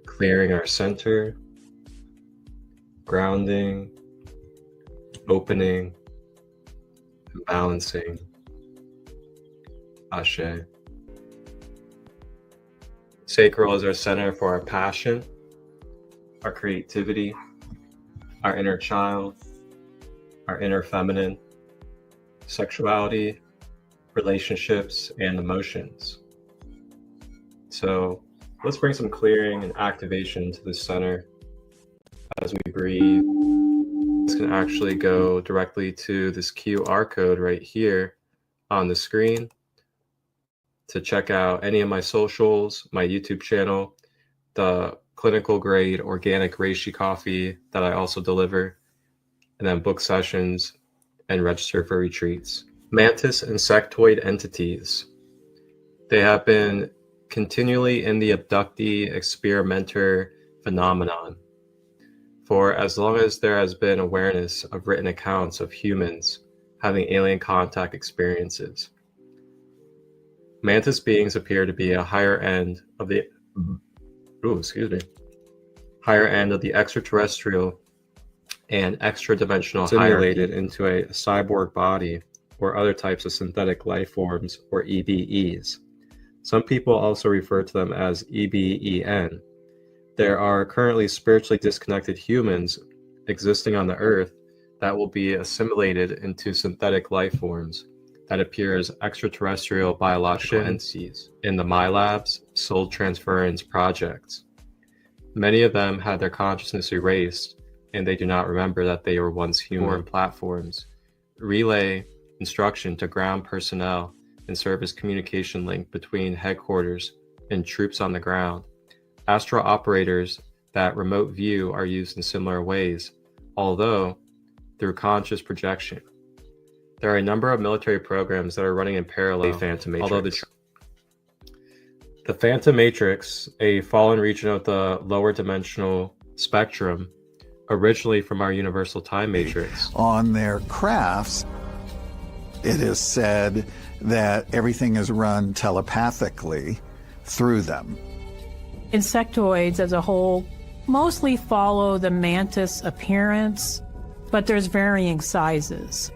clearing our center, grounding, opening, and balancing. Ashe. Sacral is our center for our passion, our creativity, our inner child, our inner feminine, sexuality, relationships, and emotions. So let's bring some clearing and activation to the center as we breathe. This can actually go directly to this QR code right here on the screen to check out any of my socials, my YouTube channel, the clinical grade organic reishi coffee that I also deliver, and then book sessions and register for retreats. Mantis insectoid entities. They have been continually in the abductee experimenter phenomenon for as long as there has been awareness of written accounts of humans having alien contact experiences. Mantis beings appear to be a higher end of the extraterrestrial and extra-dimensional, simulated into a cyborg body or other types of synthetic life forms, or EBEs. Some people also refer to them as EBEN. There are currently spiritually disconnected humans existing on the Earth that will be assimilated into synthetic life forms that appear as extraterrestrial biological entities in the MyLabs soul transference projects. Many of them had their consciousness erased, and they do not remember that they were once human. Foreign platforms relay instruction to ground personnel and serve as communication link between headquarters and troops on the ground. Astral operators that remote view are used in similar ways, although through conscious projection. There are a number of military programs that are running in parallel. Phantom Matrix. Although the Phantom Matrix, a fallen region of the lower dimensional spectrum, originally from our universal time matrix. On their crafts, it is said that everything is run telepathically through them. Insectoids as a whole mostly follow the mantis appearance, but there's varying sizes.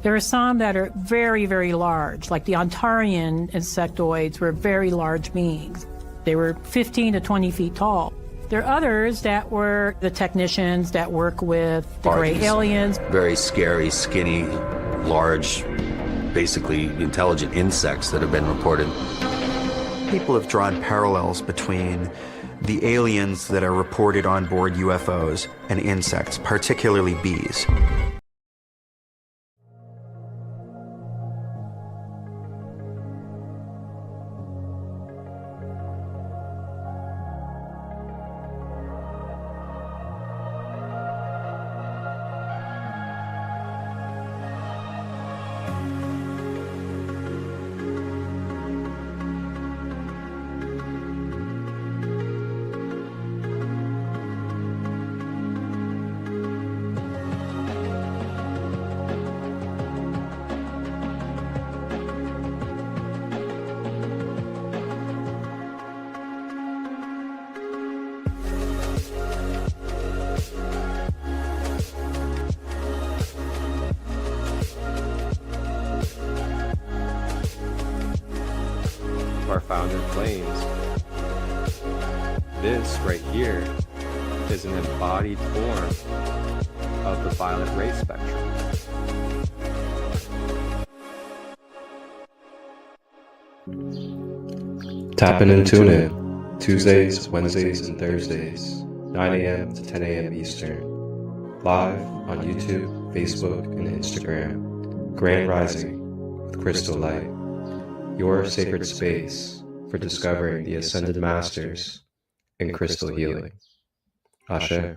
There are some that are very, very large, like the Ontarian insectoids were very large beings. They were 15 to 20 feet tall. There are others that were the technicians that work with the gray aliens. Very scary, skinny, large, basically intelligent insects that have been reported. People have drawn parallels between the aliens that are reported on board UFOs and insects, particularly bees. Our founder claims. This right here is an embodied form of the violet ray spectrum. Tap in and tune in Tuesdays, Wednesdays, and Thursdays, 9 a.m. to 10 a.m. Eastern, live on YouTube, Facebook, and Instagram. Grand Rising with ChristoLight, your sacred space for discovering the Ascended Masters in crystal healing. Ashe.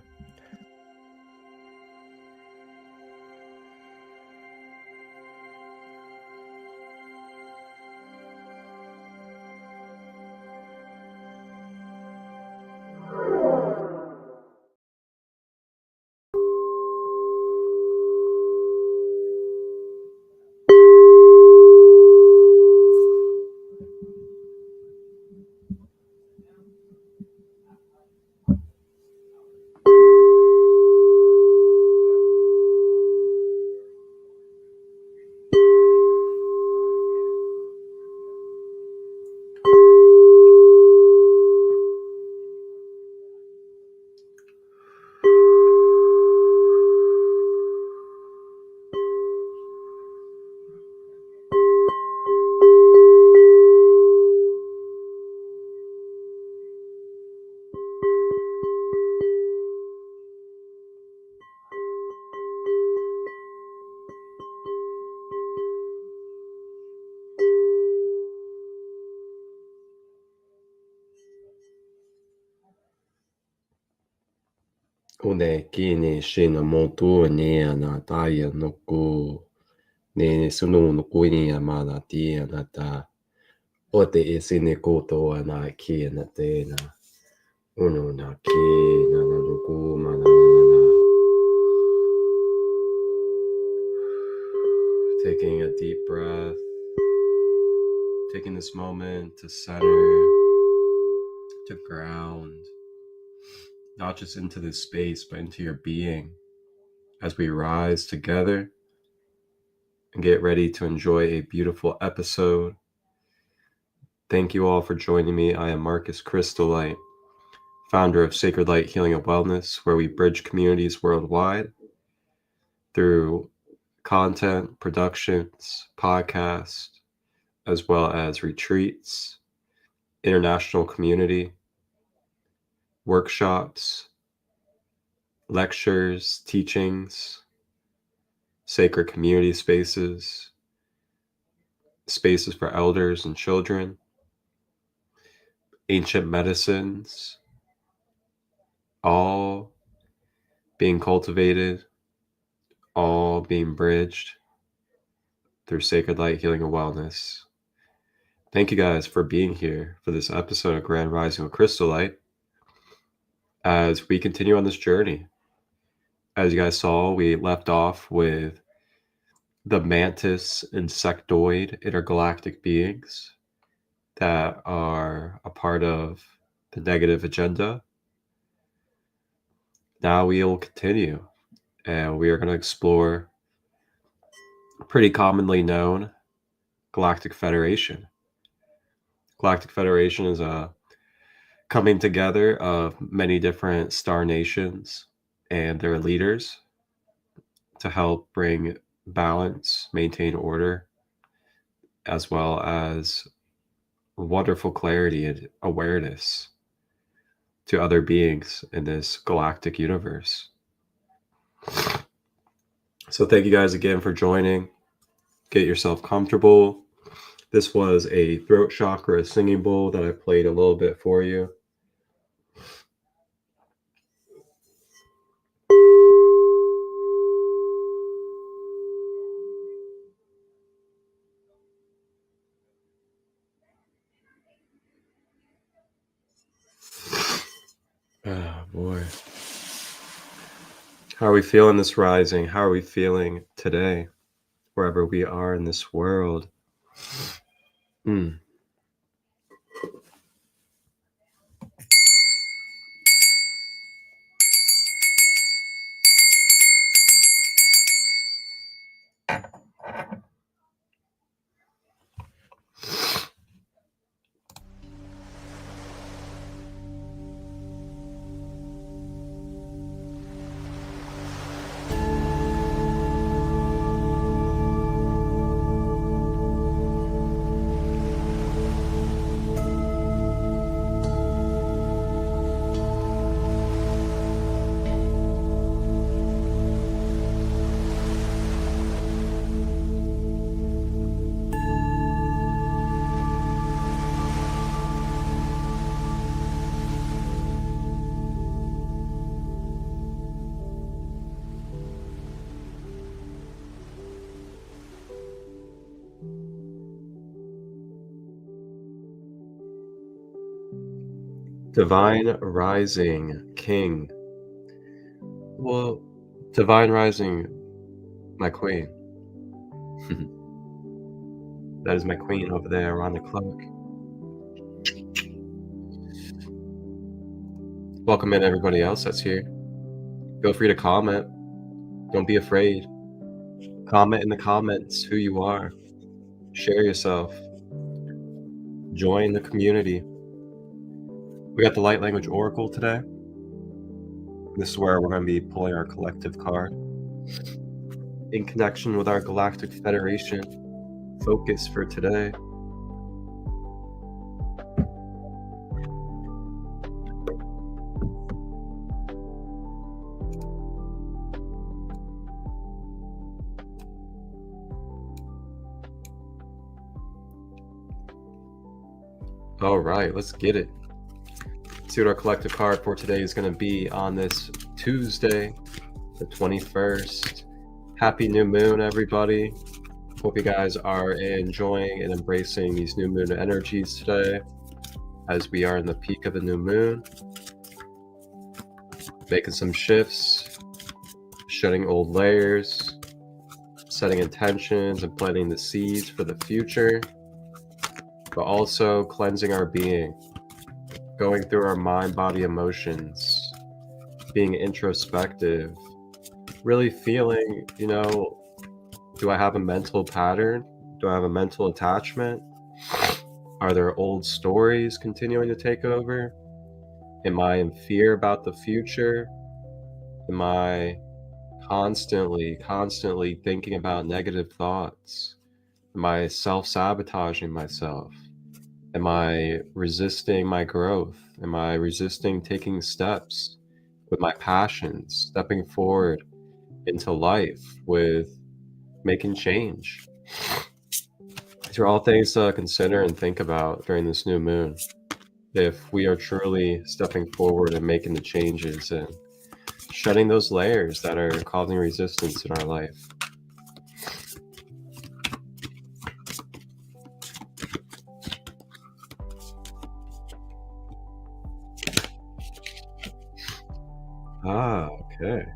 Une kini shina motu ni ana taya noku ne sunu noku ni amana ti anata. Ote isine koto ana ki anate na. Uno na ki na noku mana na. Taking a deep breath, taking this moment to center, to ground, not just into this space, but into your being as we rise together and get ready to enjoy a beautiful episode. Thank you all for joining me. I am Marcus ChristoLight, founder of Sacred Light Healing and Wellness, where we bridge communities worldwide through content, productions, podcasts, as well as retreats, international community, workshops, lectures, teachings, sacred community spaces, spaces for elders and children, ancient medicines, all being cultivated, all being bridged through Sacred Light Healing and Wellness. Thank you guys for being here for this episode of Grand Rising with ChristoLight as we continue on this journey. As you guys saw, we left off with the mantis insectoid intergalactic beings that are a part of the negative agenda. Now we will continue, and we are going to explore a pretty commonly known Galactic Federation. Galactic Federation is a coming together of many different star nations and their leaders to help bring balance, maintain order, as well as wonderful clarity and awareness to other beings in this galactic universe. So thank you guys again for joining. Get yourself comfortable. This was a throat chakra singing bowl that I played a little bit for you. Oh boy. How are we feeling this rising? How are we feeling today, wherever we are in this world? Divine Rising King. Well, Divine Rising, my queen. That is my queen over there around the cloak. Welcome in everybody else that's here. Feel free to comment. Don't be afraid. Comment in the comments who you are. Share yourself. Join the community. We got the Light Language Oracle today. This is where we're going to be pulling our collective card in connection with our Galactic Federation focus for today. All right, let's get it. See what our collective card for today is going to be on this Tuesday, the 21st. Happy new moon, everybody. Hope you guys are enjoying and embracing these new moon energies today as we are in the peak of the new moon. Making some shifts, shedding old layers, setting intentions and planting the seeds for the future, but also cleansing our being, going through our mind, body, emotions, being introspective, really feeling, do I have a mental pattern? Do I have a mental attachment? Are there old stories continuing to take over? Am I in fear about the future? Am I constantly thinking about negative thoughts? Am I self-sabotaging myself? Am I resisting my growth? Am I resisting taking steps with my passions, stepping forward into life with making change? These are all things to consider and think about during this new moon. If we are truly stepping forward and making the changes and shedding those layers that are causing resistance in our life. Okay.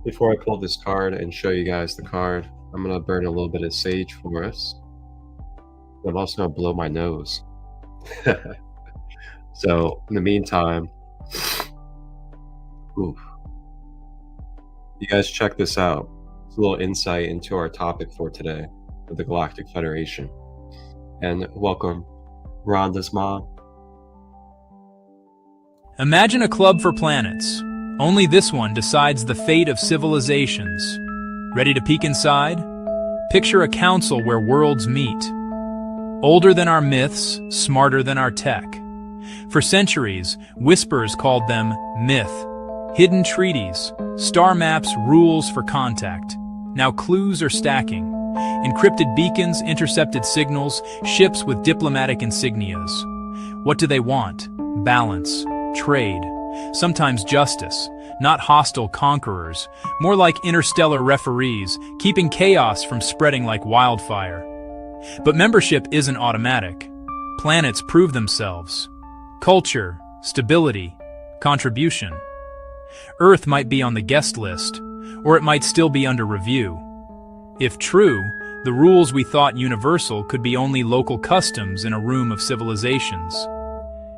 Before I pull this card and show you guys the card, I'm going to burn a little bit of sage for us. I'm also going to blow my nose. So, in the meantime, you guys check this out. It's a little insight into our topic for today of the Galactic Federation. And welcome, Rhonda's mom. Imagine a club for planets. Only this one decides the fate of civilizations. Ready to peek inside? Picture a council where worlds meet. Older than our myths, smarter than our tech. For centuries, whispers called them myth. Hidden treaties, star maps, rules for contact. Now clues are stacking. Encrypted beacons, intercepted signals, ships with diplomatic insignias. What do they want? Balance, trade, sometimes justice, not hostile conquerors, more like interstellar referees, keeping chaos from spreading like wildfire. But membership isn't automatic. Planets prove themselves. Culture, stability, contribution. Earth might be on the guest list, or it might still be under review. If true, the rules we thought universal could be only local customs in a room of civilizations.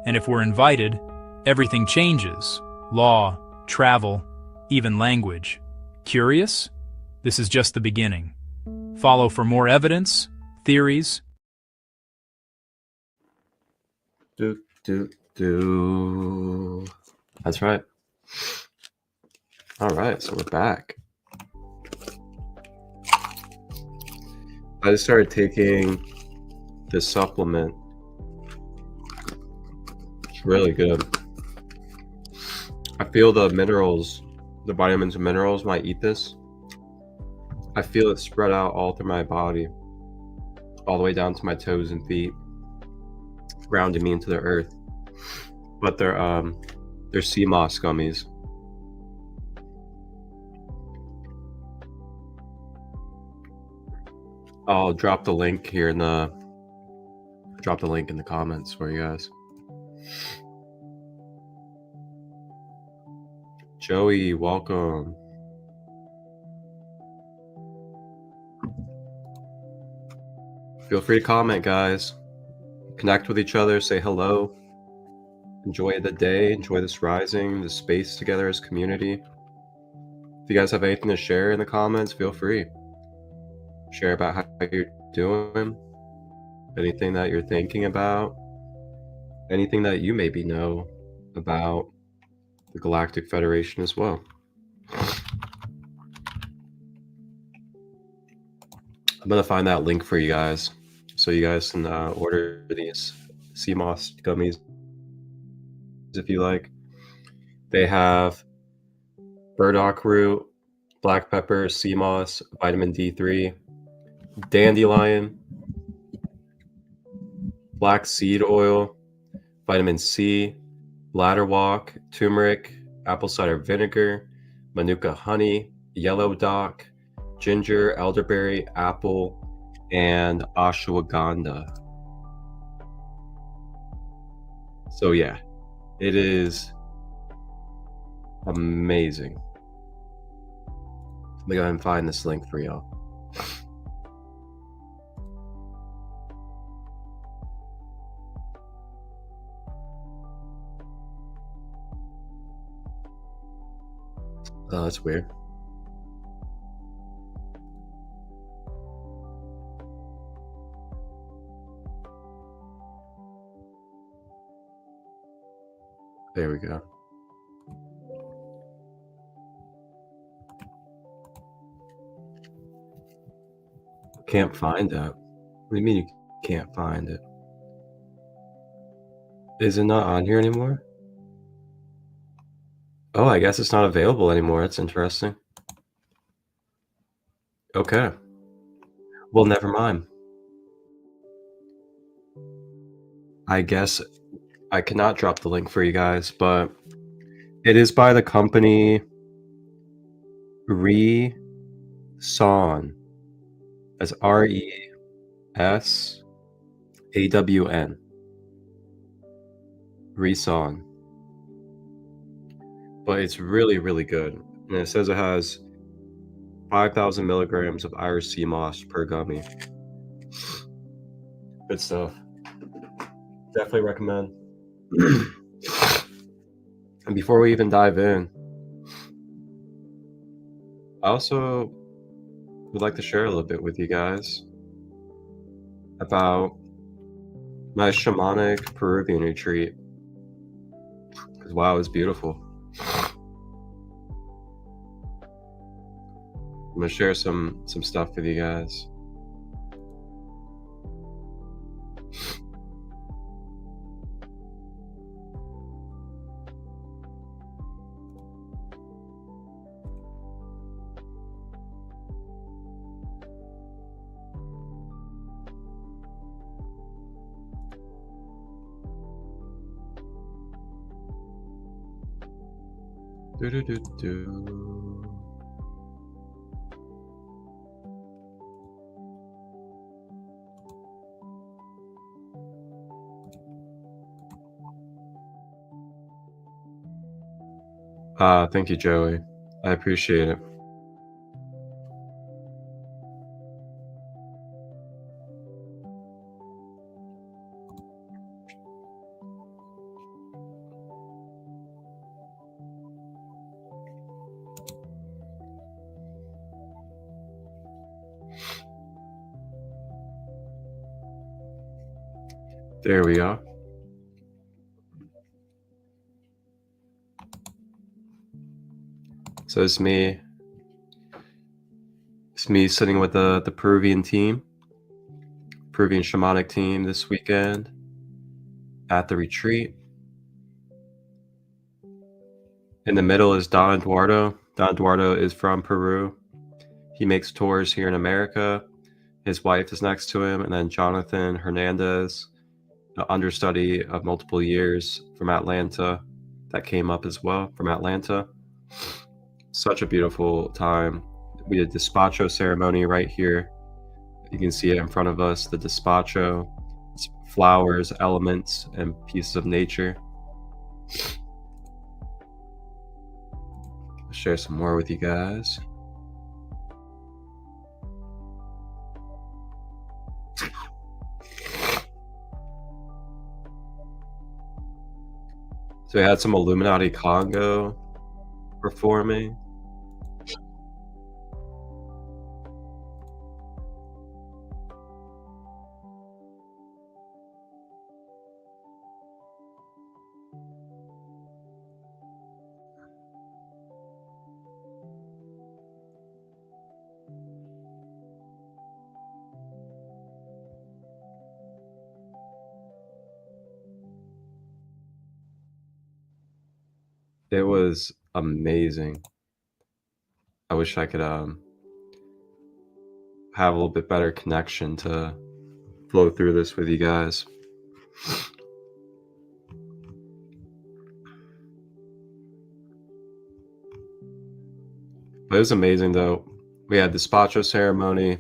And if we're invited, everything changes. Law, travel, even language. Curious? This is just the beginning. Follow for more evidence, theories. That's right. All right, so we're back. I just started taking this supplement. It's really good. I feel the minerals, the vitamins and minerals when I eat this. I feel it spread out all through my body, all the way down to my toes and feet, grounding me into the earth. But they're sea moss gummies. I'll drop the link here in the comments for you guys. Joey, welcome. Feel free to comment, guys. Connect with each other, say hello. Enjoy the day, enjoy this rising, this space together as community. If you guys have anything to share in the comments, feel free. Share about how you're doing, anything that you're thinking about, anything that you maybe know about the Galactic Federation as well. I'm going to find that link for you guys so you guys can order these sea moss gummies if you like. They have burdock root, black pepper, sea moss, vitamin D3, dandelion, black seed oil, vitamin C, bladderwalk, turmeric, apple cider vinegar, manuka honey, yellow dock, ginger, elderberry, apple, and ashwagandha. So yeah, it is amazing. Let me go ahead and find this link for y'all. Oh, that's weird. There we go. Can't find that. What do you mean you can't find it? Is it not on here anymore? Oh, I guess it's not available anymore. That's interesting. Okay. Well, never mind. I guess I cannot drop the link for you guys, but it is by the company Resawn. As RESAWN. Resawn. But it's really, really good. And it says it has 5,000 milligrams of Irish sea moss per gummy. Good stuff. Definitely recommend. And before we even dive in, I also would like to share a little bit with you guys about my shamanic Peruvian retreat. Because wow, it was beautiful. I'm gonna share some stuff with you guys. Thank you, Joey. I appreciate it. There we are. So it's me sitting with the Peruvian team, Peruvian shamanic team this weekend at the retreat. In the middle is Don Eduardo. Don Eduardo is from Peru. He makes tours here in America. His wife is next to him, and then Jonathan Hernandez, an understudy of multiple years from Atlanta, that came up as well from Atlanta. Such a beautiful time. We did despacho ceremony right here. You can see it in front of us, the despacho. It's flowers, elements, and pieces of nature. I'll share some more with you guys. So we had some Illuminati Congo performing. It was amazing. I wish I could have a little bit better connection to flow through this with you guys. But it was amazing though. We had despacho ceremony,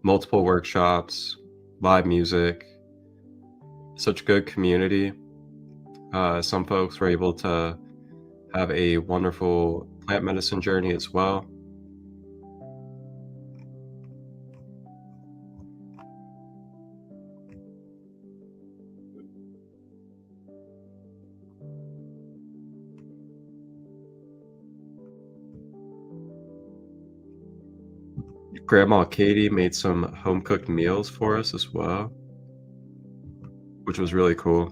multiple workshops, live music, such good community. Some folks were able to have a wonderful plant medicine journey as well. Grandma Katie made some home-cooked meals for us as well, which was really cool.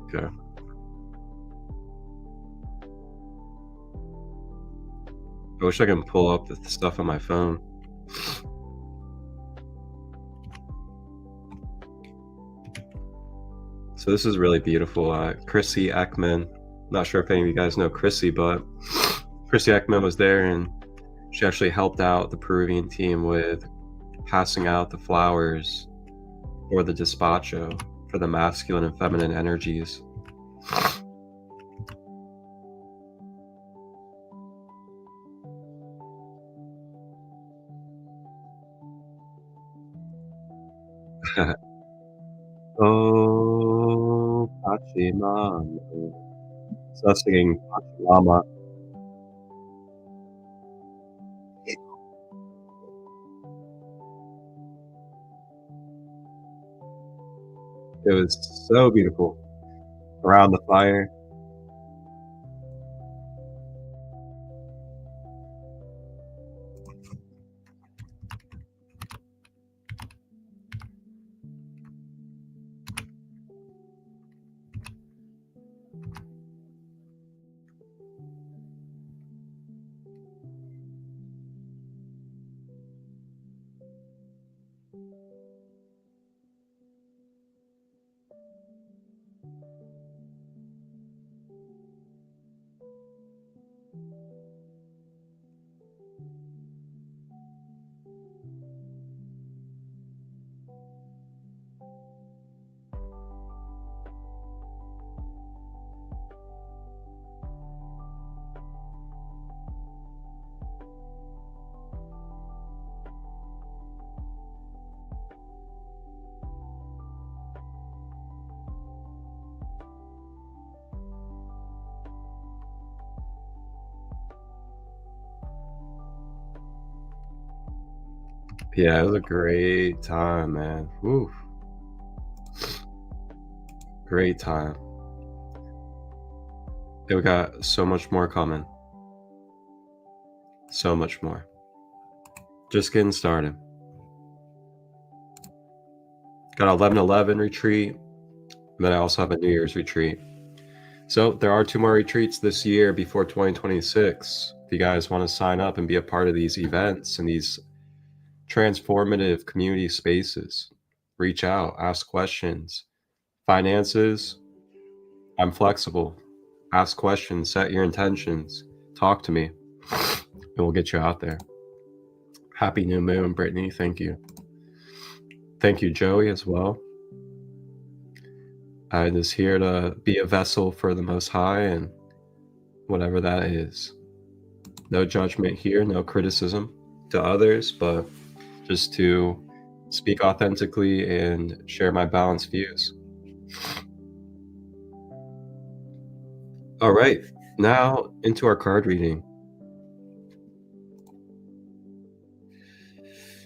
Okay. I wish I can pull up the stuff on my phone. So this is really beautiful. Chrissy Ekman. Not sure if any of you guys know Chrissy, but Chrissy Ekman was there, and she actually helped out the Peruvian team with passing out the flowers or the despacho for the masculine and feminine energies. Oh, Pachamama. So that's singing Pachamama. It was so beautiful around the fire. Yeah, it was a great time, man. Woo. Great time. And we got so much more coming. So much more. Just getting started. Got 11/11 retreat. And then I also have a New Year's retreat. So there are 2 more retreats this year before 2026. If you guys want to sign up and be a part of these events and these transformative community spaces, reach out, ask questions. Finances, I'm flexible. Ask questions, set your intentions, talk to me, and we'll get you out there. Happy new moon, Brittany. Thank you. Thank you, Joey, as well. I'm just here to be a vessel for the Most High and whatever that is. No judgment here, no criticism to others, but just to speak authentically and share my balanced views. All right, now into our card reading.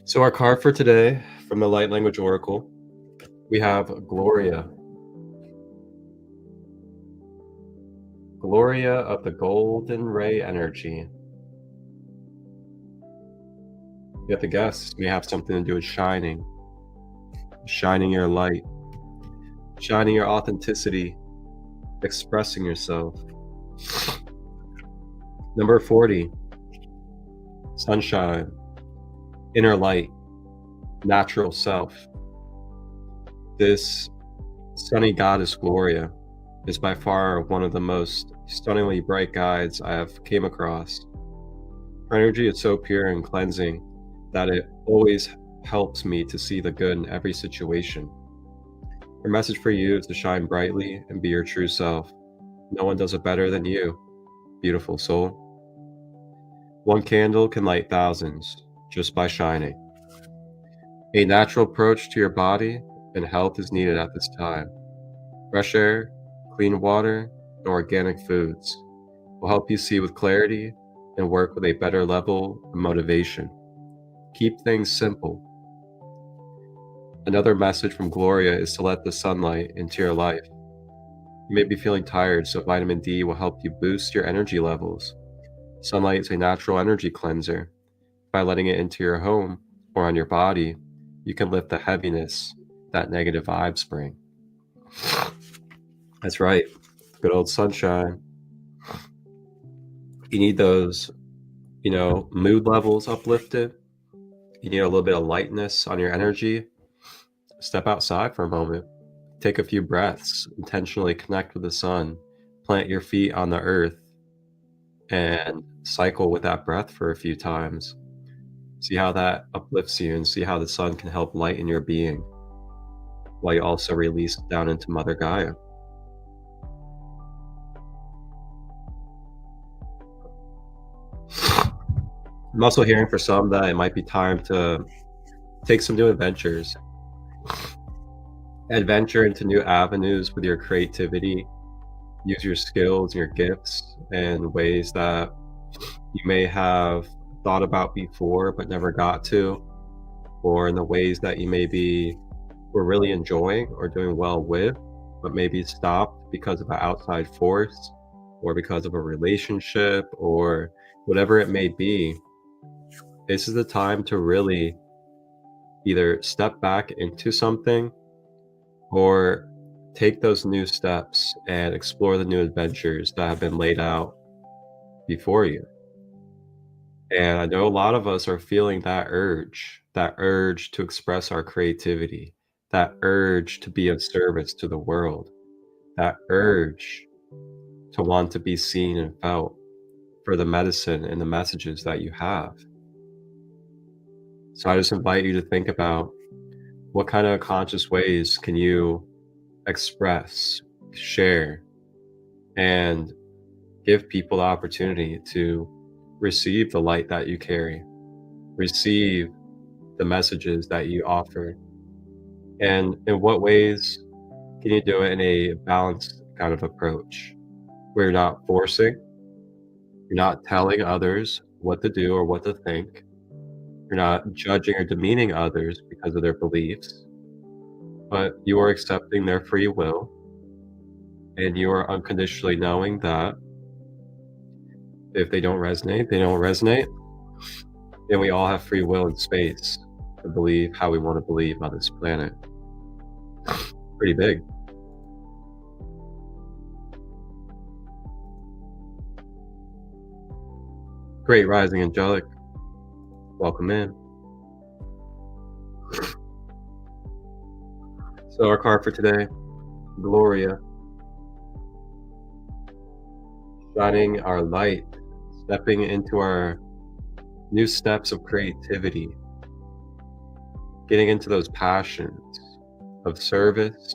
So our card for today from the Light Language Oracle, we have Gloria. Gloria of the Golden Ray Energy. You have to guess, may have something to do with shining. Shining your light. Shining your authenticity. Expressing yourself. Number 40. Sunshine. Inner light. Natural self. This sunny goddess Gloria is by far one of the most stunningly bright guides I have came across. Her energy is so pure and cleansing that it always helps me to see the good in every situation. Our message for you is to shine brightly and be your true self. No one does it better than you, beautiful soul. One candle can light thousands just by shining. A natural approach to your body and health is needed at this time. Fresh air, clean water, and organic foods will help you see with clarity and work with a better level of motivation. Keep things simple. Another message from Gloria is to let the sunlight into your life. You may be feeling tired, so vitamin D will help you boost your energy levels. Sunlight is a natural energy cleanser. By letting it into your home or on your body, you can lift the heaviness that negative vibes bring. That's right. Good old sunshine. You need those, mood levels uplifted. You need a little bit of lightness on your energy. Step outside for a moment. Take a few breaths. Intentionally connect with the sun. Plant your feet on the earth and cycle with that breath for a few times. See how that uplifts you and see how the sun can help lighten your being while you also release down into Mother Gaia. I'm also hearing for some that it might be time to take some new adventures. Adventure into new avenues with your creativity. Use your skills and your gifts in ways that you may have thought about before but never got to, or in the ways that you maybe were really enjoying or doing well with, but maybe stopped because of an outside force or because of a relationship or whatever it may be. This is the time to really either step back into something or take those new steps and explore the new adventures that have been laid out before you. And I know a lot of us are feeling that urge to express our creativity, that urge to be of service to the world, that urge to want to be seen and felt for the medicine and the messages that you have. So I just invite you to think about what kind of conscious ways can you express, share, and give people the opportunity to receive the light that you carry, receive the messages that you offer. And in what ways can you do it in a balanced kind of approach where you're not forcing, you're not telling others what to do or what to think, you're not judging or demeaning others because of their beliefs, but you are accepting their free will, and you are unconditionally knowing that if they don't resonate, they don't resonate, and we all have free will and space to believe how we want to believe on this planet. Pretty big. Great rising, angelic. Welcome in. So our card for today, Gloria. Shining our light, stepping into our new steps of creativity, getting into those passions of service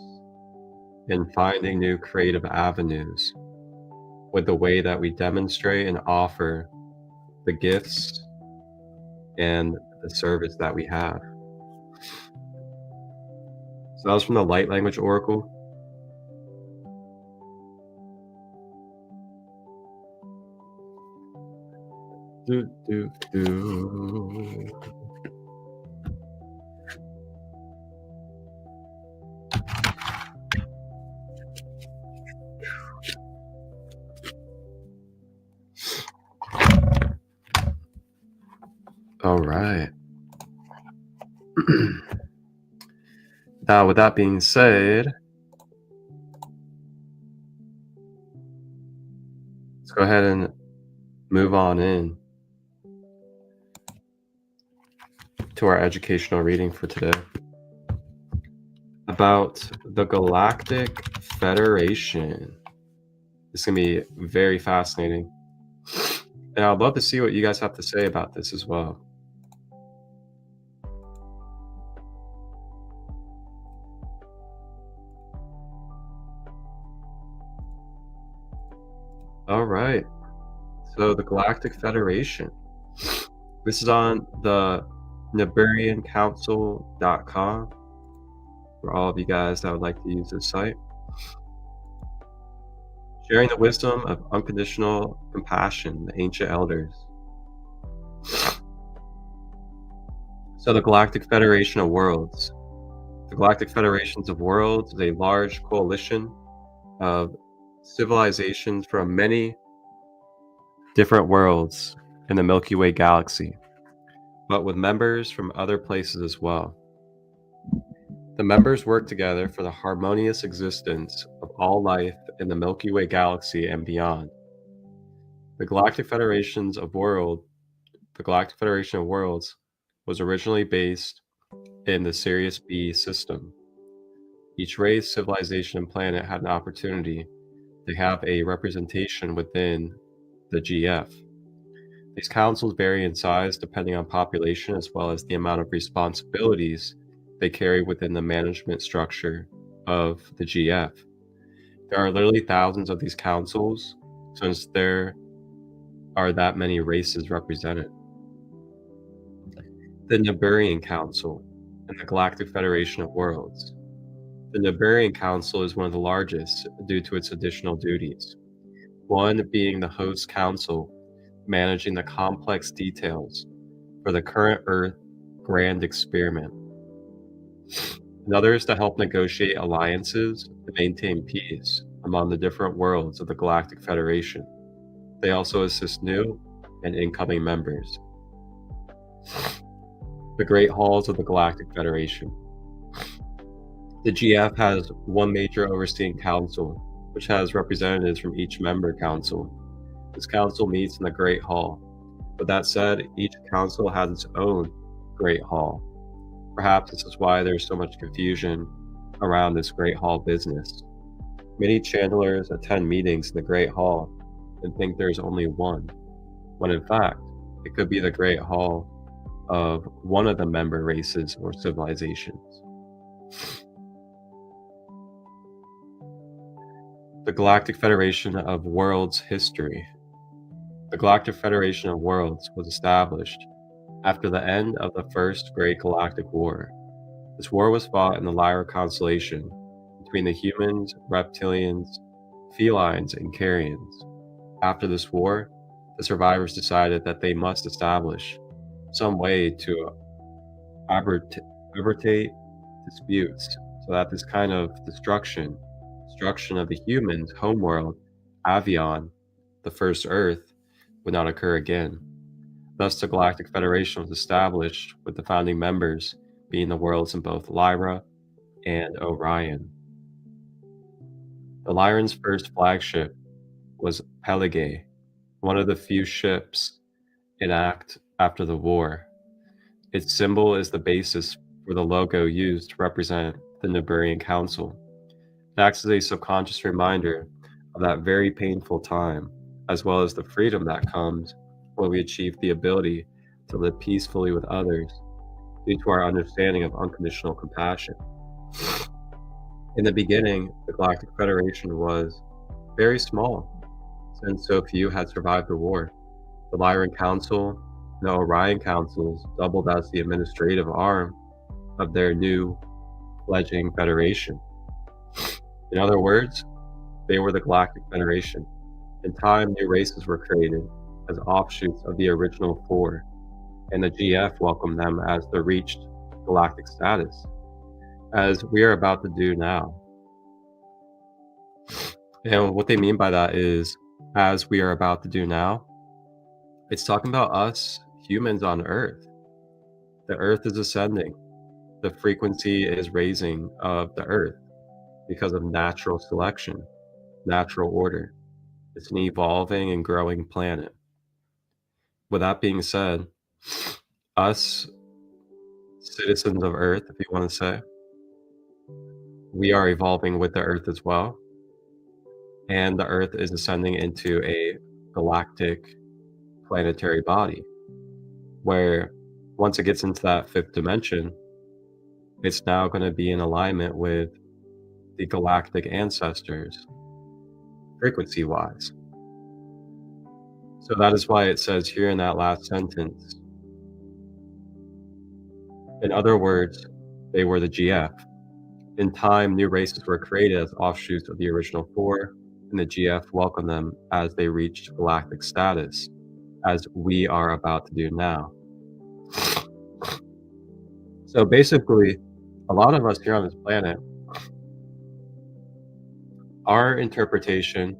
and finding new creative avenues with the way that we demonstrate and offer the gifts and the service that we have. So that was from the Light Language Oracle. All right. Now, with that being said, let's go ahead and move on in to our educational reading for today about the Galactic Federation. This is going to be very fascinating. And I'd love to see what you guys have to say about this as well. All right. So the Galactic Federation. This is on the NiberianCouncil.com for all of you guys that would like to use this site. Sharing the wisdom of unconditional compassion, the ancient elders. So the Galactic Federation of Worlds. The Galactic Federations of Worlds is a large coalition of civilizations from many different worlds in the Milky Way galaxy, but with members from other places as well. The members work together for the harmonious existence of all life in the Milky Way galaxy and beyond. The Galactic Federation of Worlds was originally based in the Sirius B system. Each race, civilization, and planet had an opportunity to have a representation within the GF. These councils vary in size depending on population as well as the amount of responsibilities they carry within the management structure of the GF. There are literally thousands of these councils since there are that many races represented. The Niberian Council and the Galactic Federation of Worlds. The Niberian Council is one of the largest due to its additional duties. One being the host council, managing the complex details for the current Earth Grand Experiment. Another is to help negotiate alliances to maintain peace among the different worlds of the Galactic Federation. They also assist new and incoming members. The Great Halls of the Galactic Federation. The GF has one major overseeing council, which has representatives from each member council. This council meets in the Great Hall. With that said, each council has its own Great Hall. Perhaps this is why there's so much confusion around this Great Hall business. Many channelers attend meetings in the Great Hall and think there's only one, when in fact, it could be the Great Hall of one of the member races or civilizations. The Galactic Federation of Worlds history. The Galactic Federation of Worlds was established after the end of the First Great Galactic War. This war was fought in the Lyra constellation between the humans, reptilians, felines, and carrions. After this war, the survivors decided that they must establish some way to arbitrate disputes so that this kind of destruction of the humans' homeworld, Avion, the first Earth, would not occur again. Thus, the Galactic Federation was established with the founding members being the worlds in both Lyra and Orion. The Lyran's first flagship was Pelegay, one of the few ships in act after the war. Its symbol is the basis for the logo used to represent the Niberian Council. It acts as a subconscious reminder of that very painful time, as well as the freedom that comes when we achieve the ability to live peacefully with others due to our understanding of unconditional compassion. In the beginning, the Galactic Federation was very small, since so few had survived the war. The Lyran Council and the Orion Councils doubled as the administrative arm of their new fledgling federation. In other words, they were the Galactic Federation. In time, new races were created as offshoots of the original four, and the GF welcomed them as they reached galactic status, as we are about to do now. And what they mean by that is, as we are about to do now, it's talking about us humans on Earth. The Earth is ascending. The frequency is raising of the Earth because of natural selection, natural order. It's an evolving and growing planet. With that being said, us citizens of Earth, if you want to say, we are evolving with the Earth as well. And the Earth is ascending into a galactic planetary body, where once it gets into that fifth dimension, it's now going to be in alignment with the galactic ancestors, frequency-wise. So that is why it says here in that last sentence, in other words, they were the GF. In time, new races were created as offshoots of the original four, and the GF welcomed them as they reached galactic status, as we are about to do now. So basically, a lot of us here on this planet, our interpretation,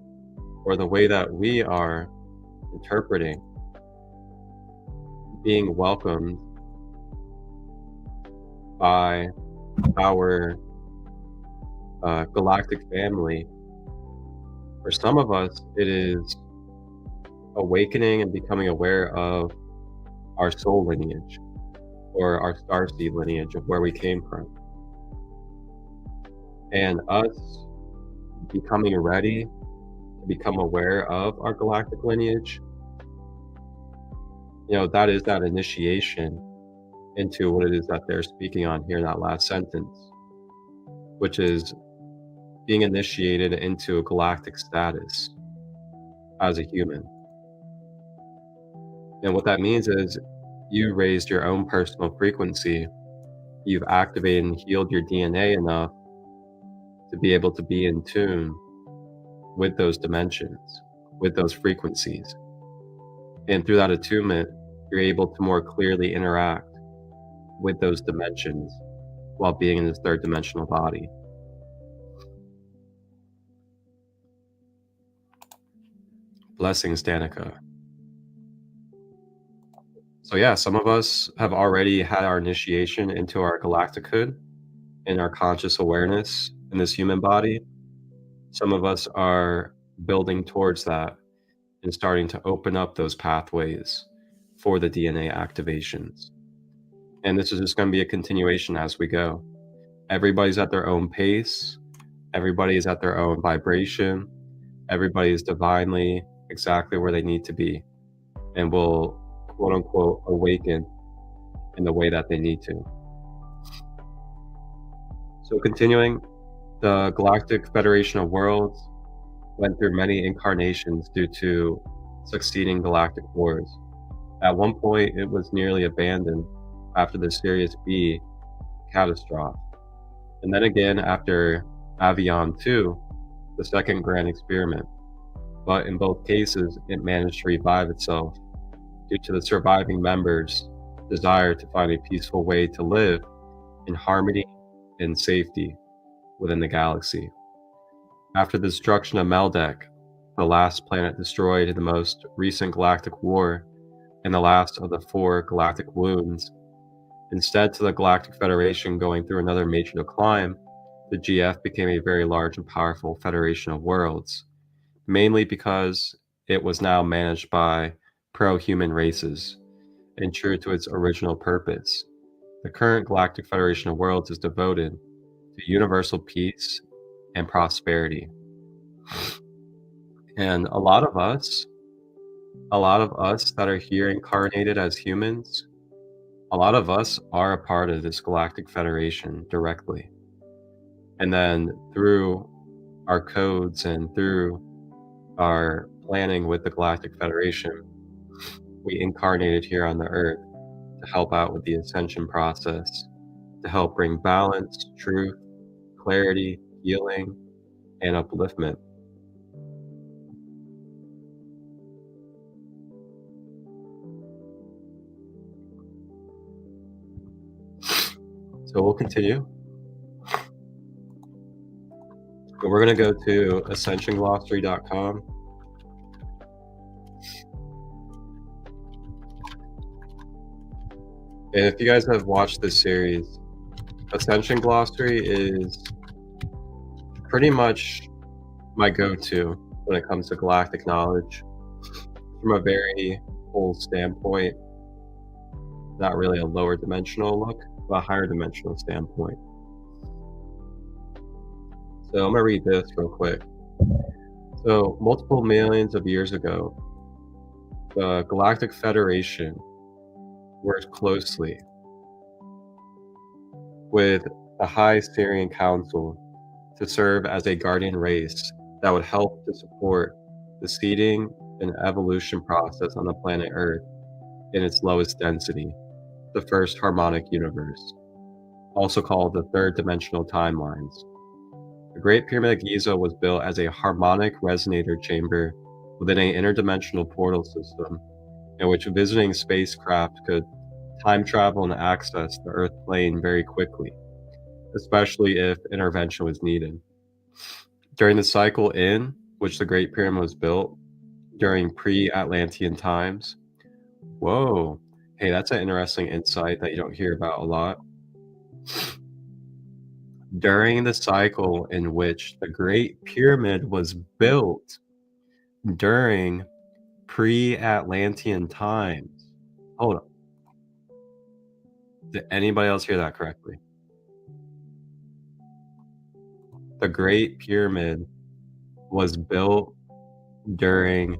or the way that we are interpreting being welcomed by our galactic family, for some of us, it is awakening and becoming aware of our soul lineage or our starseed lineage of where we came from. And us becoming ready to become aware of our galactic lineage, that is that initiation into what it is that they're speaking on here in that last sentence, which is being initiated into a galactic status as a human. And what that means is you raised your own personal frequency. You've activated and healed your DNA enough to be able to be in tune with those dimensions, with those frequencies. And through that attunement, you're able to more clearly interact with those dimensions while being in this third dimensional body. Blessings, Danica. So yeah, some of us have already had our initiation into our galactichood and our conscious awareness in this human body. Some of us are building towards that and starting to open up those pathways for the DNA activations. And this is just going to be a continuation as we go. Everybody's at their own pace. Everybody is at their own vibration. Everybody is divinely exactly where they need to be and will, quote unquote, awaken in the way that they need to. So continuing, the Galactic Federation of Worlds went through many incarnations due to succeeding galactic wars. At one point, it was nearly abandoned after the Sirius B catastrophe. And then again after Avion 2, the second grand experiment. But in both cases, it managed to revive itself due to the surviving members' desire to find a peaceful way to live in harmony and safety within the galaxy. After the destruction of Meldek, the last planet destroyed in the most recent galactic war and the last of the 4 galactic wounds, instead to the Galactic Federation going through another major decline, the GF became a very large and powerful federation of worlds, mainly because it was now managed by pro-human races, and true to its original purpose. The current Galactic Federation of Worlds is devoted to universal peace and prosperity. And a lot of us that are here incarnated as humans, a lot of us are a part of this Galactic Federation directly. And then through our codes and through our planning with the Galactic Federation, we incarnated here on the Earth to help out with the ascension process, to help bring balance, truth, clarity, healing, and upliftment. So we'll continue. So we're going to go to ascensionglossary.com. And if you guys have watched this series, Ascension Glossary is pretty much my go-to when it comes to galactic knowledge from a very whole standpoint, not really a lower dimensional look, but a higher dimensional standpoint. So I'm going to read this real quick. So multiple millions of years ago, the Galactic Federation worked closely with the High Syrian Council to serve as a guardian race that would help to support the seeding an evolution process on the planet Earth in its lowest density, the first harmonic universe, also called the third dimensional timelines. The Great Pyramid of Giza was built as a harmonic resonator chamber within an interdimensional portal system in which visiting spacecraft could time travel and access the Earth plane very quickly, especially if intervention was needed. During the cycle in which the Great Pyramid was built, during pre-Atlantean times, whoa, hey, that's an interesting insight that you don't hear about a lot. During the cycle in which the Great Pyramid was built during pre-Atlantean times. Hold on. Did anybody else hear that correctly? The Great Pyramid was built during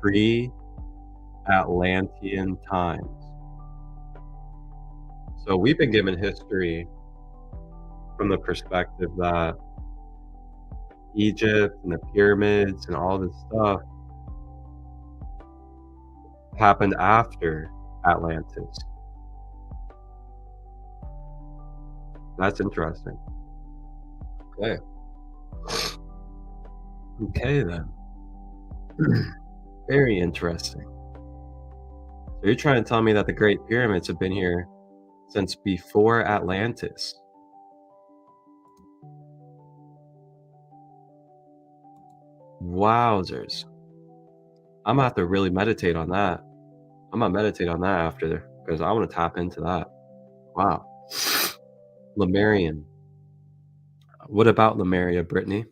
pre-Atlantean times. So we've been given history from the perspective that Egypt and the pyramids and all this stuff happened after Atlantis. That's interesting. Okay. Okay then. Very interesting. So you're trying to tell me that the Great Pyramids have been here since before Atlantis? Wowzers. I'm gonna have to really meditate on that. I'm gonna meditate on that after, because I want to tap into that. Wow. Lemurian. What about Lemuria, Brittany?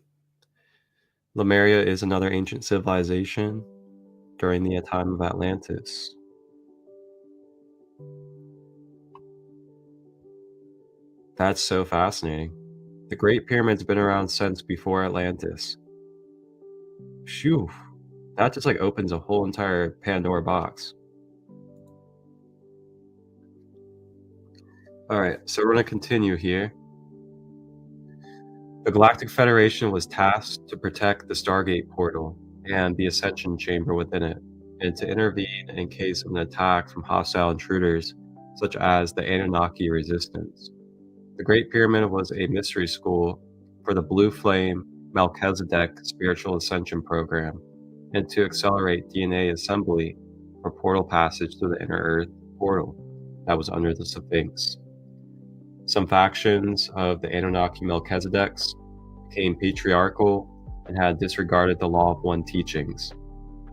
Lemuria is another ancient civilization during the time of Atlantis. That's so fascinating. The Great Pyramid's been around since before Atlantis. Phew. That just like opens a whole entire Pandora box. Alright, so we're going to continue here. The Galactic Federation was tasked to protect the Stargate portal and the Ascension Chamber within it, and to intervene in case of an attack from hostile intruders, such as the Anunnaki resistance. The Great Pyramid was a mystery school for the Blue Flame Melchizedek Spiritual Ascension Program, and to accelerate DNA assembly for portal passage to the Inner Earth portal that was under the Sphinx. Some factions of the Anunnaki Melchizedeks became patriarchal and had disregarded the Law of One teachings.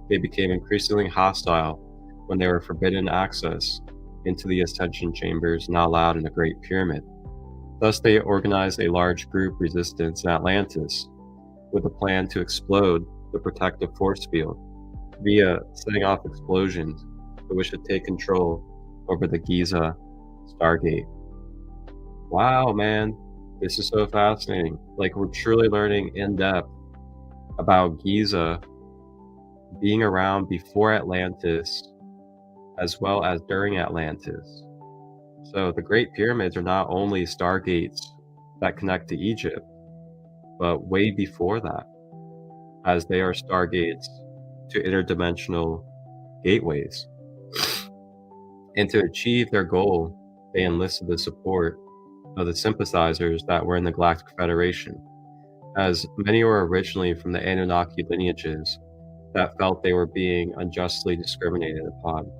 They became increasingly hostile when they were forbidden access into the Ascension Chambers not allowed in the Great Pyramid. Thus, they organized a large group resistance in Atlantis with a plan to explode the protective force field via setting off explosions that wish to take control over the Giza Stargate. Wow, man, this is so fascinating. Like, we're truly learning in depth about Giza being around before Atlantis as well as during Atlantis. So the Great Pyramids are not only stargates that connect to Egypt, but way before that, as they are stargates to interdimensional gateways. And to achieve their goal, they enlisted the support of the sympathizers that were in the Galactic Federation, as many were originally from the Anunnaki lineages that felt they were being unjustly discriminated upon.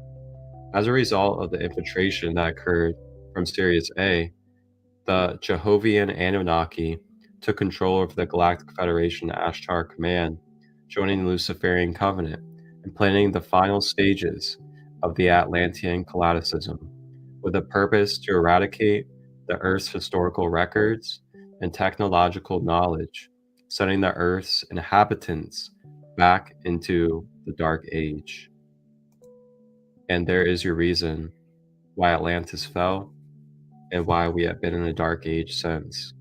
As a result of the infiltration that occurred from Sirius A, the Jehovian Anunnaki took control over the Galactic Federation Ashtar Command, joining the Luciferian Covenant and planning the final stages of the Atlantean Colaticism, with a purpose to eradicate the Earth's historical records and technological knowledge, sending the Earth's inhabitants back into the Dark Age. And there is your reason why Atlantis fell and why we have been in a Dark Age since.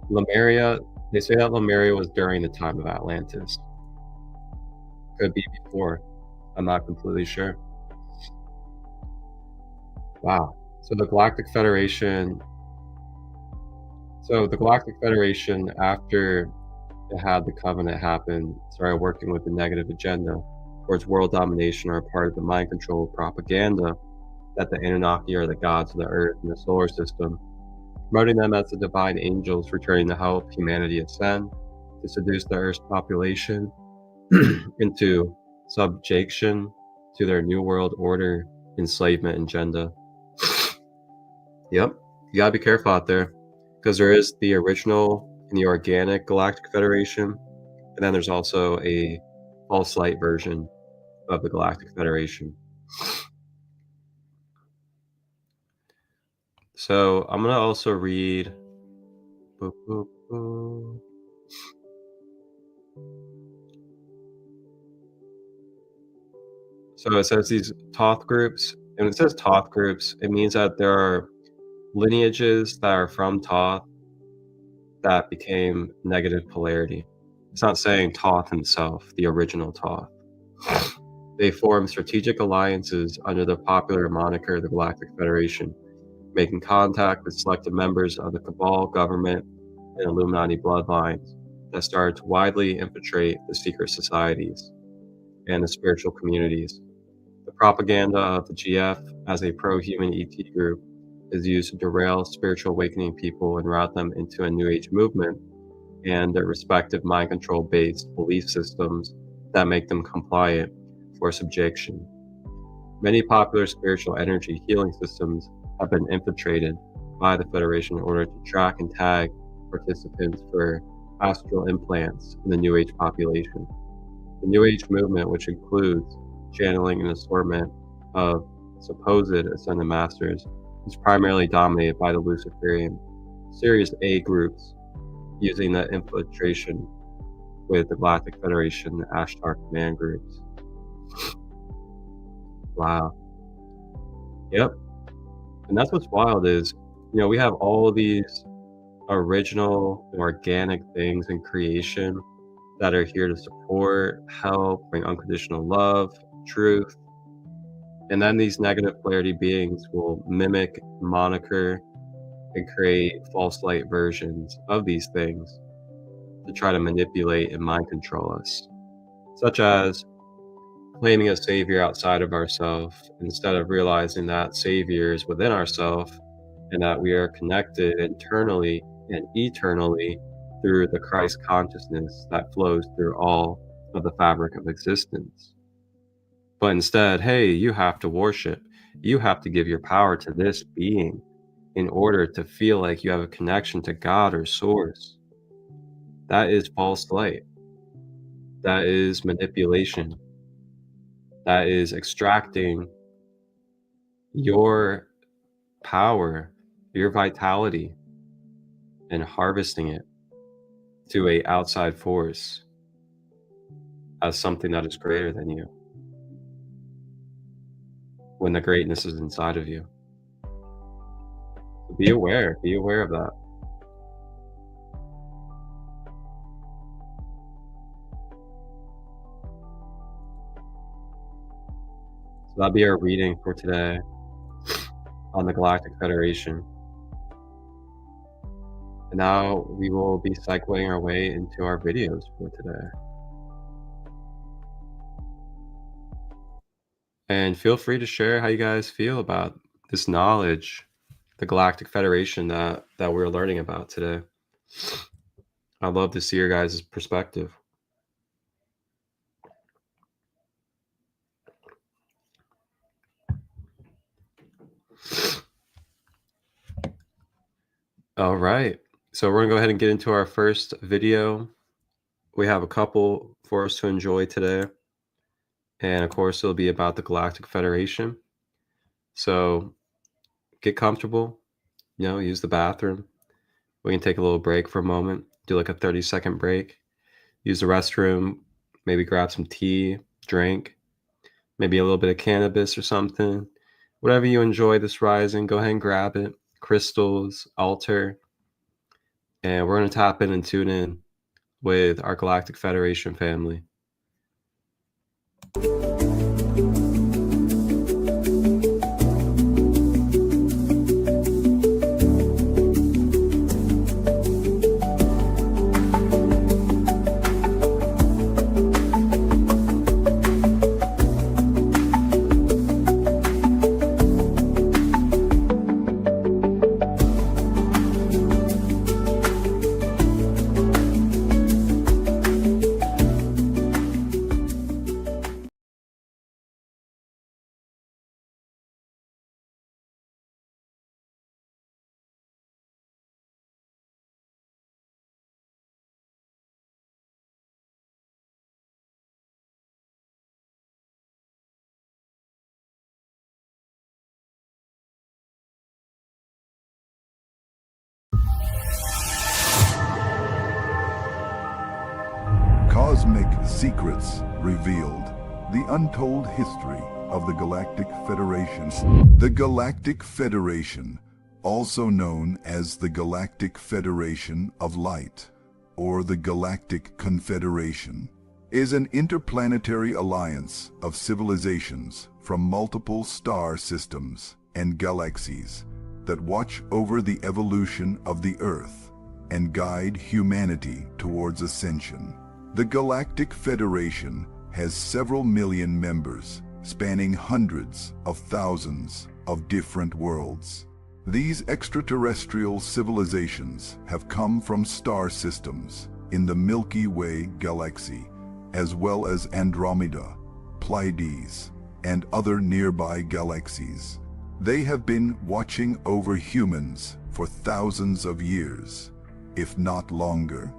Lemuria, they say that Lemuria was during the time of Atlantis. Could be before. I'm not completely sure. Wow. So the Galactic Federation So the Galactic Federation, after it had the Covenant happen, started working with the negative agenda towards world domination, or part of the mind control propaganda that the Anunnaki are the gods of the Earth and the solar system, promoting them as the divine angels returning to help humanity ascend, to seduce the Earth's population into subjection to their new world order, enslavement, and agenda. Yep, you gotta be careful out there, because there is the original and the organic Galactic Federation, and then there's also a false light version of the Galactic Federation. So I'm gonna also read. So it says these Thoth groups, and when it says Thoth groups, it means that there are lineages that are from Thoth that became negative polarity. It's not saying Thoth himself, the original Thoth. They form strategic alliances under the popular moniker the Galactic Federation, making contact with selected members of the Cabal government and Illuminati bloodlines that started to widely infiltrate the secret societies and the spiritual communities. The propaganda of the GF as a pro-human ET group is used to derail spiritual awakening people and route them into a New Age movement and their respective mind control based belief systems that make them compliant for subjection. Many popular spiritual energy healing systems have been infiltrated by the Federation in order to track and tag participants for astral implants in the New Age population. The New Age movement, which includes channeling an assortment of supposed ascended masters, is primarily dominated by the Luciferian Series A groups, using the infiltration with the Galactic Federation and Ashtar Command groups. Wow. Yep. And that's what's wild is, we have all of these original organic things in creation that are here to support, help, bring unconditional love, truth. And then these negative polarity beings will mimic, moniker, and create false light versions of these things to try to manipulate and mind control us, such as claiming a savior outside of ourselves instead of realizing that savior is within ourselves and that we are connected internally and eternally through the Christ consciousness that flows through all of the fabric of existence. But instead, hey, you have to worship. You have to give your power to this being in order to feel like you have a connection to God or source. That is false light. That is manipulation. That is extracting your power, your vitality, and harvesting it to an outside force as something that is greater than you, when the greatness is inside of you. Be aware of that. So that'll be our reading for today on the Galactic Federation. And now we will be segueing our way into our videos for today. And feel free to share how you guys feel about this knowledge, the Galactic Federation that we're learning about today. I'd love to see your guys' perspective. All right, so we're gonna go ahead and get into our first video. We have a couple for us to enjoy today. And of course, it'll be about the Galactic Federation. So get comfortable, use the bathroom. We can take a little break for a moment, do like a 30-second break, use the restroom, maybe grab some tea, drink, maybe a little bit of cannabis or something. Whatever you enjoy this rising, go ahead and grab it. Crystals, altar. And we're going to tap in and tune in with our Galactic Federation family. Cosmic Secrets Revealed. The Untold History of the Galactic Federation. The Galactic Federation, also known as the Galactic Federation of Light, or the Galactic Confederation, is an interplanetary alliance of civilizations from multiple star systems and galaxies that watch over the evolution of the Earth and guide humanity towards ascension. The Galactic Federation has several million members spanning hundreds of thousands of different worlds. These extraterrestrial civilizations have come from star systems in the Milky Way galaxy, as well as Andromeda, Pleiades, and other nearby galaxies. They have been watching over humans for thousands of years, if not longer.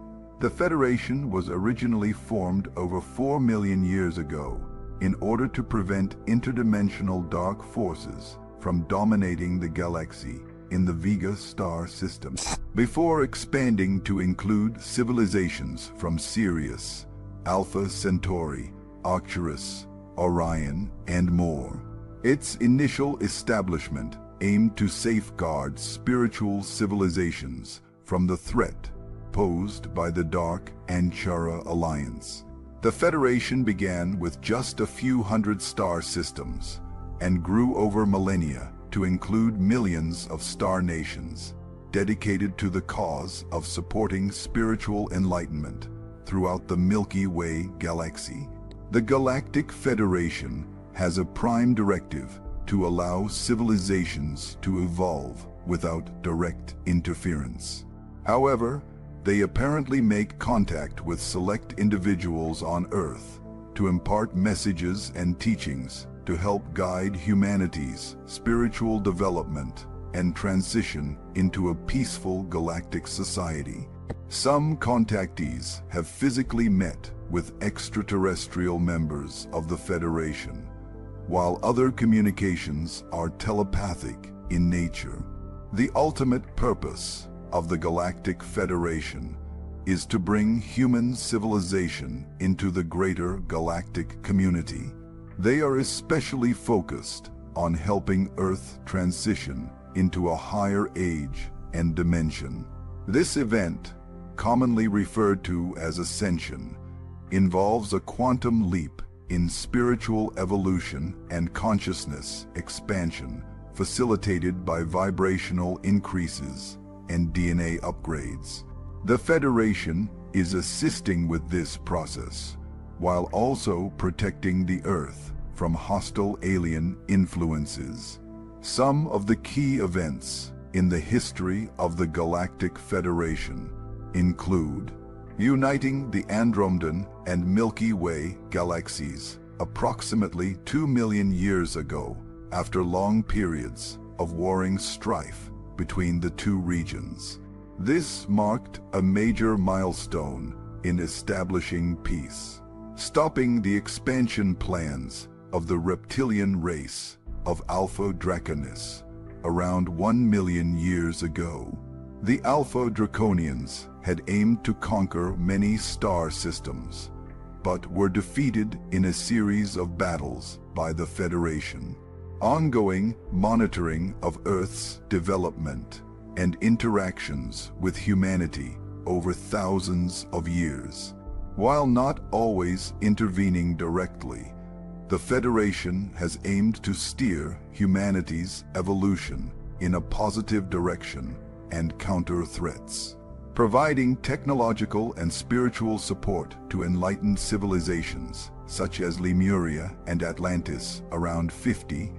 The Federation was originally formed over 4 million years ago in order to prevent interdimensional dark forces from dominating the galaxy in the Vega star system, before expanding to include civilizations from Sirius, Alpha Centauri, Arcturus, Orion, and more. Its initial establishment aimed to safeguard spiritual civilizations from the threat posed by the Dark Anchara Alliance. The Federation began with just a few hundred star systems and grew over millennia to include millions of star nations dedicated to the cause of supporting spiritual enlightenment throughout the Milky Way galaxy. The Galactic Federation has a prime directive to allow civilizations to evolve without direct interference. However, they apparently make contact with select individuals on Earth to impart messages and teachings to help guide humanity's spiritual development and transition into a peaceful galactic society. Some contactees have physically met with extraterrestrial members of the Federation, while other communications are telepathic in nature. The ultimate purpose of the Galactic Federation is to bring human civilization into the greater galactic community. They are especially focused on helping Earth transition into a higher age and dimension. This event, commonly referred to as Ascension, involves a quantum leap in spiritual evolution and consciousness expansion, facilitated by vibrational increases and DNA upgrades. The Federation is assisting with this process, while also protecting the Earth from hostile alien influences. Some of the key events in the history of the Galactic Federation include uniting the Andromedan and Milky Way galaxies approximately 2 million years ago after long periods of warring strife between the two regions. This marked a major milestone in establishing peace, stopping the expansion plans of the reptilian race of Alpha Draconis around 1 million years ago. The Alpha Draconians had aimed to conquer many star systems, but were defeated in a series of battles by the Federation. Ongoing monitoring of Earth's development and interactions with humanity over thousands of years. While not always intervening directly, the Federation has aimed to steer humanity's evolution in a positive direction and counter threats, providing technological and spiritual support to enlightened civilizations such as Lemuria and Atlantis around 50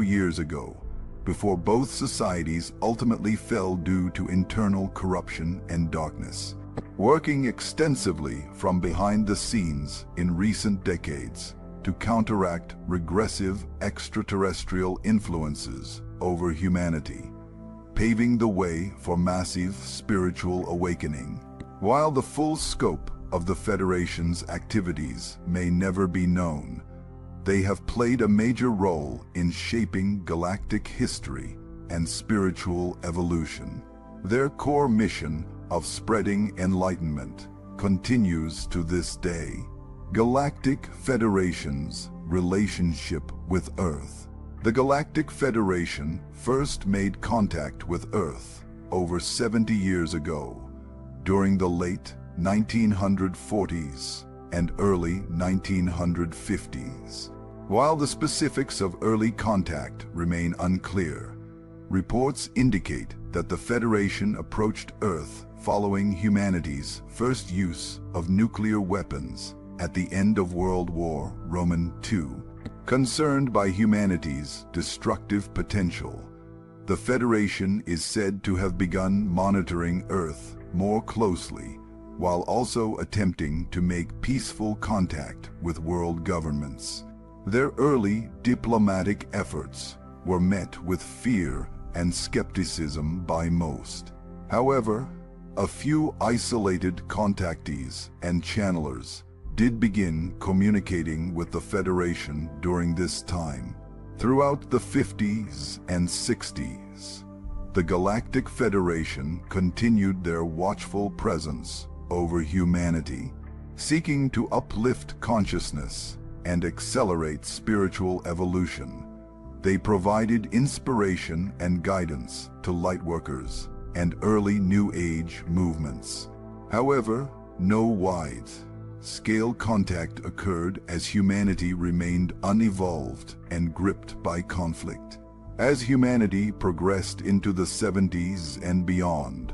years ago, before both societies ultimately fell due to internal corruption and darkness. Working extensively from behind the scenes in recent decades to counteract regressive extraterrestrial influences over humanity, paving the way for massive spiritual awakening. While the full scope of the Federation's activities may never be known, they have played a major role in shaping galactic history and spiritual evolution. Their core mission of spreading enlightenment, continues to this day. Galactic Federation's relationship with Earth. The Galactic Federation first made contact with Earth over 70 years ago, during the late 1940s and early 1950s. While the specifics of early contact remain unclear, reports indicate that the Federation approached Earth following humanity's first use of nuclear weapons at the end of World War II. Concerned by humanity's destructive potential, the Federation is said to have begun monitoring Earth more closely, while also attempting to make peaceful contact with world governments. Their early diplomatic efforts were met with fear and skepticism by most. However, a few isolated contactees and channelers did begin communicating with the Federation during this time. Throughout the 50s and 60s, the Galactic Federation continued their watchful presence over humanity, seeking to uplift consciousness and accelerate spiritual evolution. They provided inspiration and guidance to lightworkers and early New Age movements. However, no wide-scale contact occurred as humanity remained unevolved and gripped by conflict. As humanity progressed into the 70s and beyond,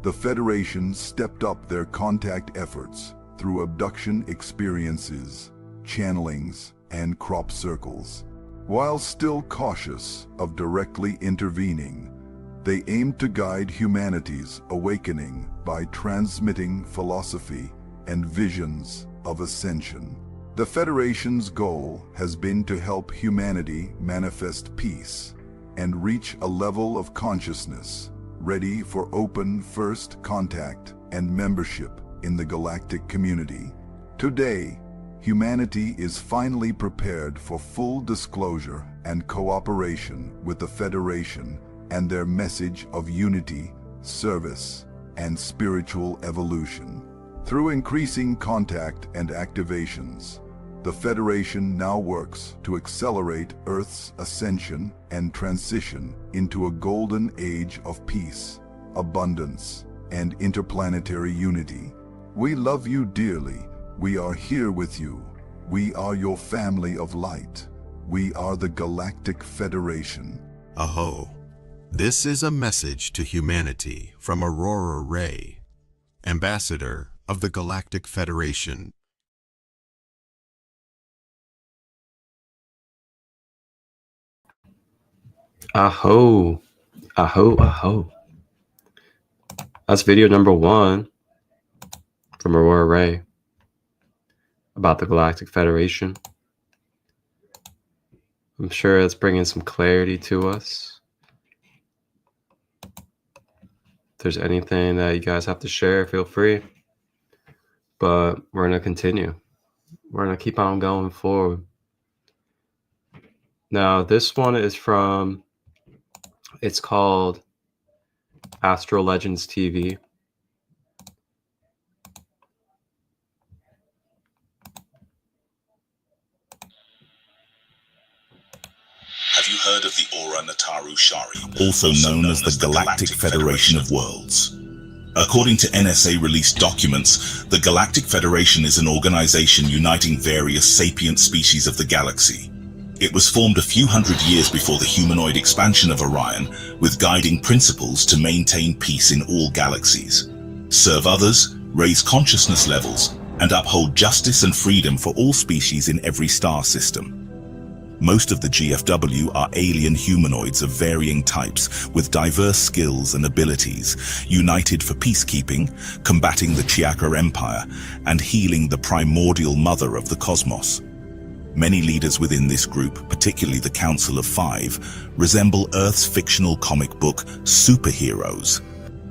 the Federation stepped up their contact efforts through abduction experiences, channelings, and crop circles. While still cautious of directly intervening, they aimed to guide humanity's awakening by transmitting philosophy and visions of ascension. The Federation's goal has been to help humanity manifest peace and reach a level of consciousness ready for open first contact and membership in the galactic community. Today, humanity is finally prepared for full disclosure and cooperation with the Federation and their message of unity, service, and spiritual evolution. Through increasing contact and activations, the Federation now works to accelerate Earth's ascension and transition into a golden age of peace, abundance, and interplanetary unity. We love you dearly. We are here with you. We are your family of light. We are the Galactic Federation. Aho. This is a message to humanity from Aurora Ray, Ambassador of the Galactic Federation. Aho. Aho, aho. That's video number 1 from Aurora Ray about the Galactic Federation. I'm sure it's bringing some clarity to us. If there's anything that you guys have to share, feel free. But we're going to continue. We're going to keep on going forward. Now, this one is from, it's called Astro Legends TV. Have you heard of the Aura Nataru Shari, also known as the Galactic Federation of Worlds? According to NSA-released documents, the Galactic Federation is an organization uniting various sapient species of the galaxy. It was formed a few hundred years before the humanoid expansion of Orion, with guiding principles to maintain peace in all galaxies, serve others, raise consciousness levels, and uphold justice and freedom for all species in every star system. Most of the GFW are alien humanoids of varying types with diverse skills and abilities, united for peacekeeping, combating the Chiaka Empire, and healing the primordial mother of the cosmos. Many leaders within this group, particularly the Council of Five, resemble Earth's fictional comic book Superheroes,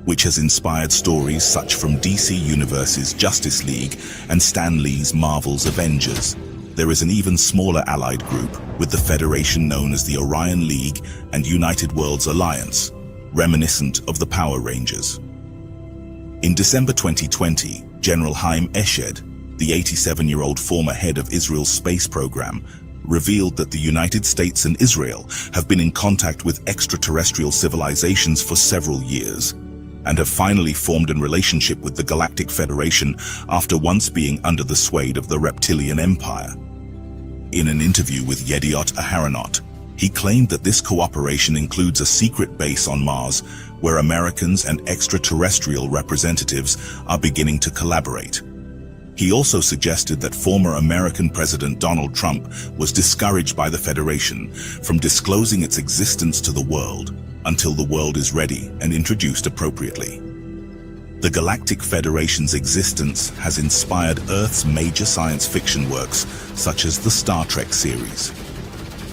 which has inspired stories such from DC Universe's Justice League and Stan Lee's Marvel's Avengers. There is an even smaller allied group with the Federation known as the Orion League and United Worlds Alliance, reminiscent of the Power Rangers. In December 2020, General Chaim Eshed, the 87-year-old former head of Israel's space program, revealed that the United States and Israel have been in contact with extraterrestrial civilizations for several years, and have finally formed a relationship with the Galactic Federation after once being under the sway of the Reptilian Empire. In an interview with Yediot Aharonot, he claimed that this cooperation includes a secret base on Mars where Americans and extraterrestrial representatives are beginning to collaborate. He also suggested that former American President Donald Trump was discouraged by the Federation from disclosing its existence to the world until the world is ready and introduced appropriately. The Galactic Federation's existence has inspired Earth's major science fiction works such as the Star Trek series,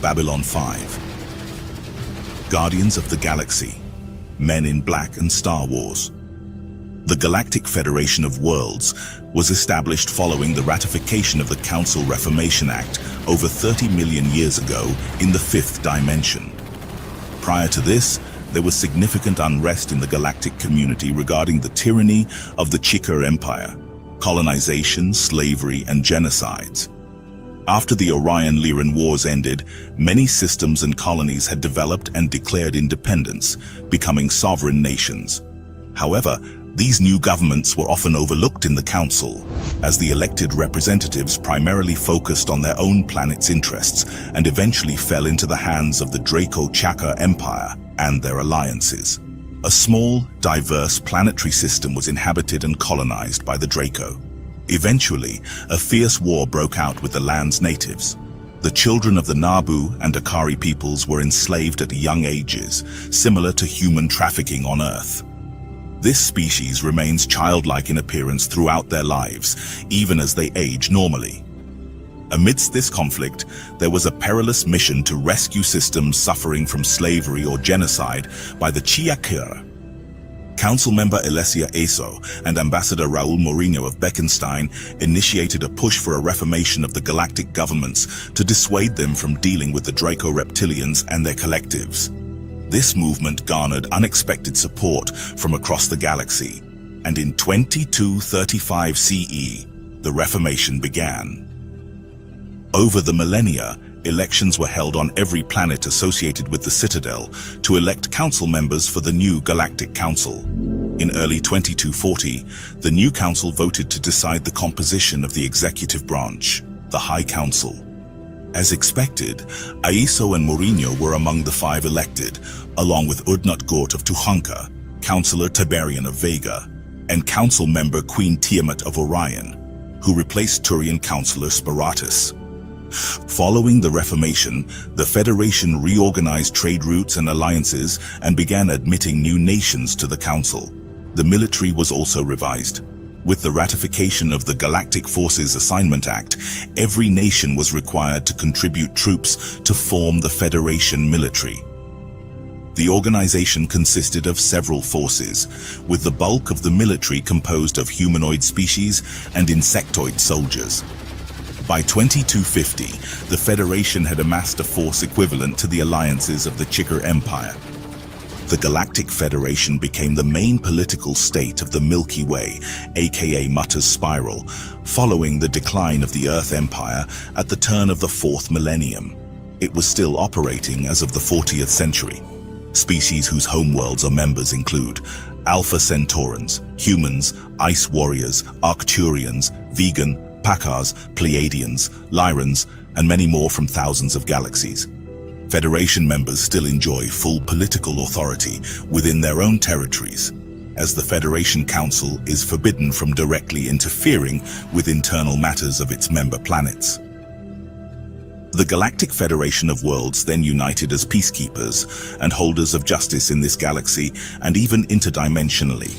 Babylon 5, Guardians of the Galaxy, Men in Black, and Star Wars. The Galactic Federation of Worlds was established following the ratification of the Council Reformation Act over 30 million years ago in the fifth dimension. Prior to this, there was significant unrest in the galactic community regarding the tyranny of the Chikar Empire, colonization, slavery, and genocides. After the Orion-Lyran Wars ended, many systems and colonies had developed and declared independence, becoming sovereign nations. However, these new governments were often overlooked in the Council, as the elected representatives primarily focused on their own planet's interests and eventually fell into the hands of the Draco-Chakra Empire and their alliances. A small, diverse planetary system was inhabited and colonized by the Draco. Eventually, a fierce war broke out with the land's natives. The children of the Nabu and Akari peoples were enslaved at young ages, similar to human trafficking on Earth. This species remains childlike in appearance throughout their lives, even as they age normally. Amidst this conflict, there was a perilous mission to rescue systems suffering from slavery or genocide by the Chakra. Council member Alessia Eso and Ambassador Raul Mourinho of Bekenstein initiated a push for a reformation of the galactic governments to dissuade them from dealing with the Draco-Reptilians and their collectives. This movement garnered unexpected support from across the galaxy, and in 2235 CE, the Reformation began. Over the millennia, elections were held on every planet associated with the Citadel to elect council members for the new Galactic Council. In early 2240, the new council voted to decide the composition of the executive branch, the High Council. As expected, Aiso and Mourinho were among the 5 elected, along with Udnat Gort of Tuchanka, Councillor Tiberian of Vega, and council member Queen Tiamat of Orion, who replaced Turian Councillor Sparatus. Following the Reformation, the Federation reorganized trade routes and alliances and began admitting new nations to the Council. The military was also revised. With the ratification of the Galactic Forces Assignment Act, every nation was required to contribute troops to form the Federation military. The organization consisted of several forces, with the bulk of the military composed of humanoid species and insectoid soldiers. By 2250, the Federation had amassed a force equivalent to the alliances of the Chikar Empire. The Galactic Federation became the main political state of the Milky Way, aka Mutter's Spiral, following the decline of the Earth Empire at the turn of the 4th millennium. It was still operating as of the 40th century. Species whose homeworlds or members include Alpha Centaurans, humans, Ice Warriors, Arcturians, Vegan, Pakars, Pleiadians, Lyrans, and many more from thousands of galaxies. Federation members still enjoy full political authority within their own territories, as the Federation Council is forbidden from directly interfering with internal matters of its member planets. The Galactic Federation of Worlds then united as peacekeepers and holders of justice in this galaxy and even interdimensionally.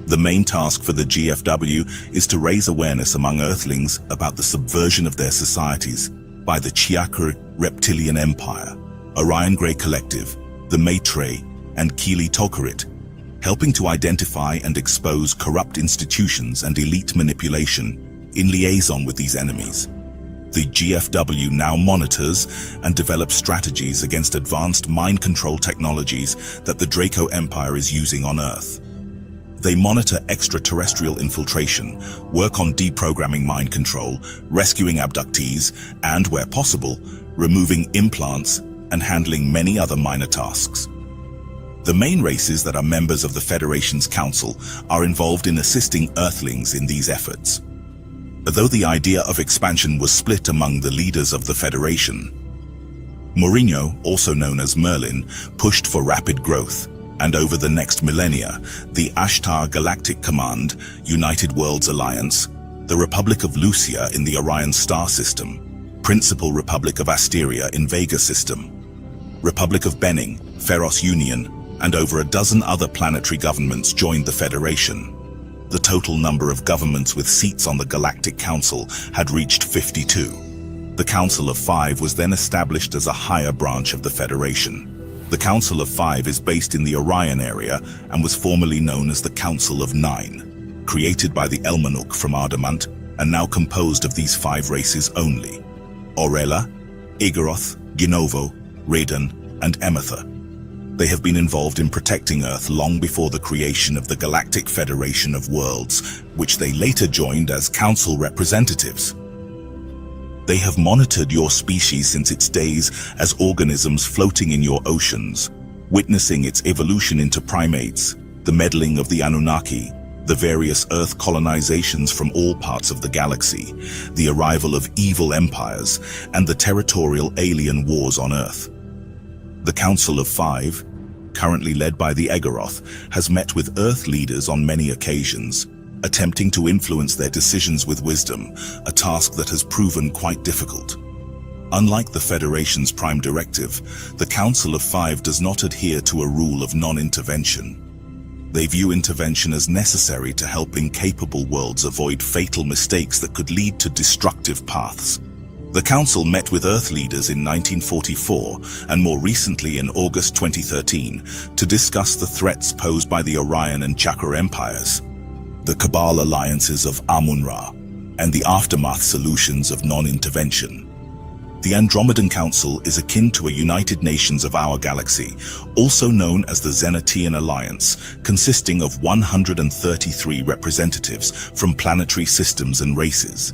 The main task for the GFW is to raise awareness among Earthlings about the subversion of their societies by the Chakra Reptilian Empire, Orion Grey Collective, the Maitre, and Keely Tokarit, helping to identify and expose corrupt institutions and elite manipulation in liaison with these enemies. The GFW now monitors and develops strategies against advanced mind control technologies that the Draco Empire is using on Earth. They monitor extraterrestrial infiltration, work on deprogramming mind control, rescuing abductees, and, where possible, removing implants and handling many other minor tasks. The main races that are members of the Federation's Council are involved in assisting Earthlings in these efforts. Though the idea of expansion was split among the leaders of the Federation, Mourinho, also known as Merlin, pushed for rapid growth, and over the next millennia, the Ashtar Galactic Command, United Worlds Alliance, the Republic of Lucia in the Orion Star System, Principal Republic of Asteria in Vega System, Republic of Benning, Pharos Union, and over a dozen other planetary governments joined the Federation. The total number of governments with seats on the Galactic Council had reached 52. The Council of Five was then established as a higher branch of the Federation. The Council of Five is based in the Orion area and was formerly known as the Council of Nine, created by the Elmanuk from Ardamant and now composed of these 5 races only: Aurela, Igoroth, Ginovo, Radan, and Emetha. They have been involved in protecting Earth long before the creation of the Galactic Federation of Worlds, which they later joined as council representatives. They have monitored your species since its days as organisms floating in your oceans, witnessing its evolution into primates, the meddling of the Anunnaki, the various Earth colonizations from all parts of the galaxy, the arrival of evil empires, and the territorial alien wars on Earth. The Council of Five, currently led by the Egoroth, has met with Earth leaders on many occasions, attempting to influence their decisions with wisdom, a task that has proven quite difficult. Unlike the Federation's Prime Directive, the Council of Five does not adhere to a rule of non-intervention. They view intervention as necessary to help incapable worlds avoid fatal mistakes that could lead to destructive paths. The Council met with Earth leaders in 1944 and more recently in August 2013 to discuss the threats posed by the Orion and Chakra empires, the Cabal alliances of Amun-Ra, and the aftermath solutions of non-intervention. The Andromedan Council is akin to a United Nations of our galaxy, also known as the Zenatian Alliance, consisting of 133 representatives from planetary systems and races.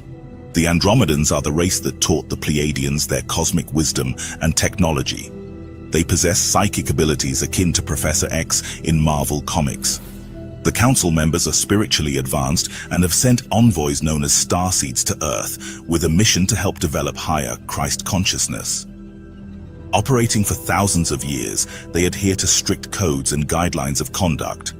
The Andromedans are the race that taught the Pleiadians their cosmic wisdom and technology. They possess psychic abilities akin to Professor X in Marvel Comics. The Council members are spiritually advanced and have sent envoys known as starseeds to Earth with a mission to help develop higher Christ consciousness. Operating for thousands of years, they adhere to strict codes and guidelines of conduct.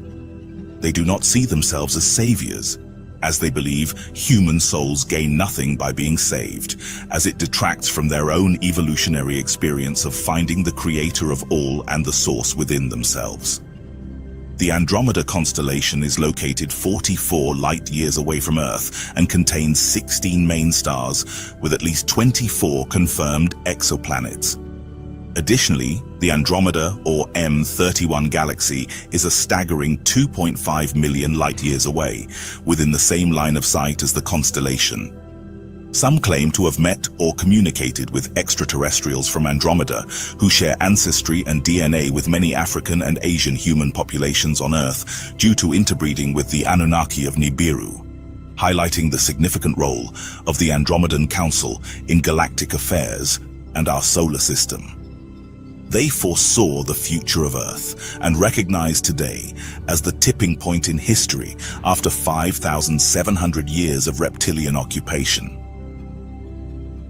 They do not see themselves as saviors, as they believe human souls gain nothing by being saved, as it detracts from their own evolutionary experience of finding the creator of all and the source within themselves. The Andromeda constellation is located 44 light-years away from Earth and contains 16 main stars, with at least 24 confirmed exoplanets. Additionally, the Andromeda, or M31 galaxy, is a staggering 2.5 million light-years away, within the same line of sight as the constellation. Some claim to have met or communicated with extraterrestrials from Andromeda, who share ancestry and DNA with many African and Asian human populations on Earth due to interbreeding with the Anunnaki of Nibiru, highlighting the significant role of the Andromedan Council in galactic affairs and our solar system. They foresaw the future of Earth and recognize today as the tipping point in history after 5,700 years of reptilian occupation.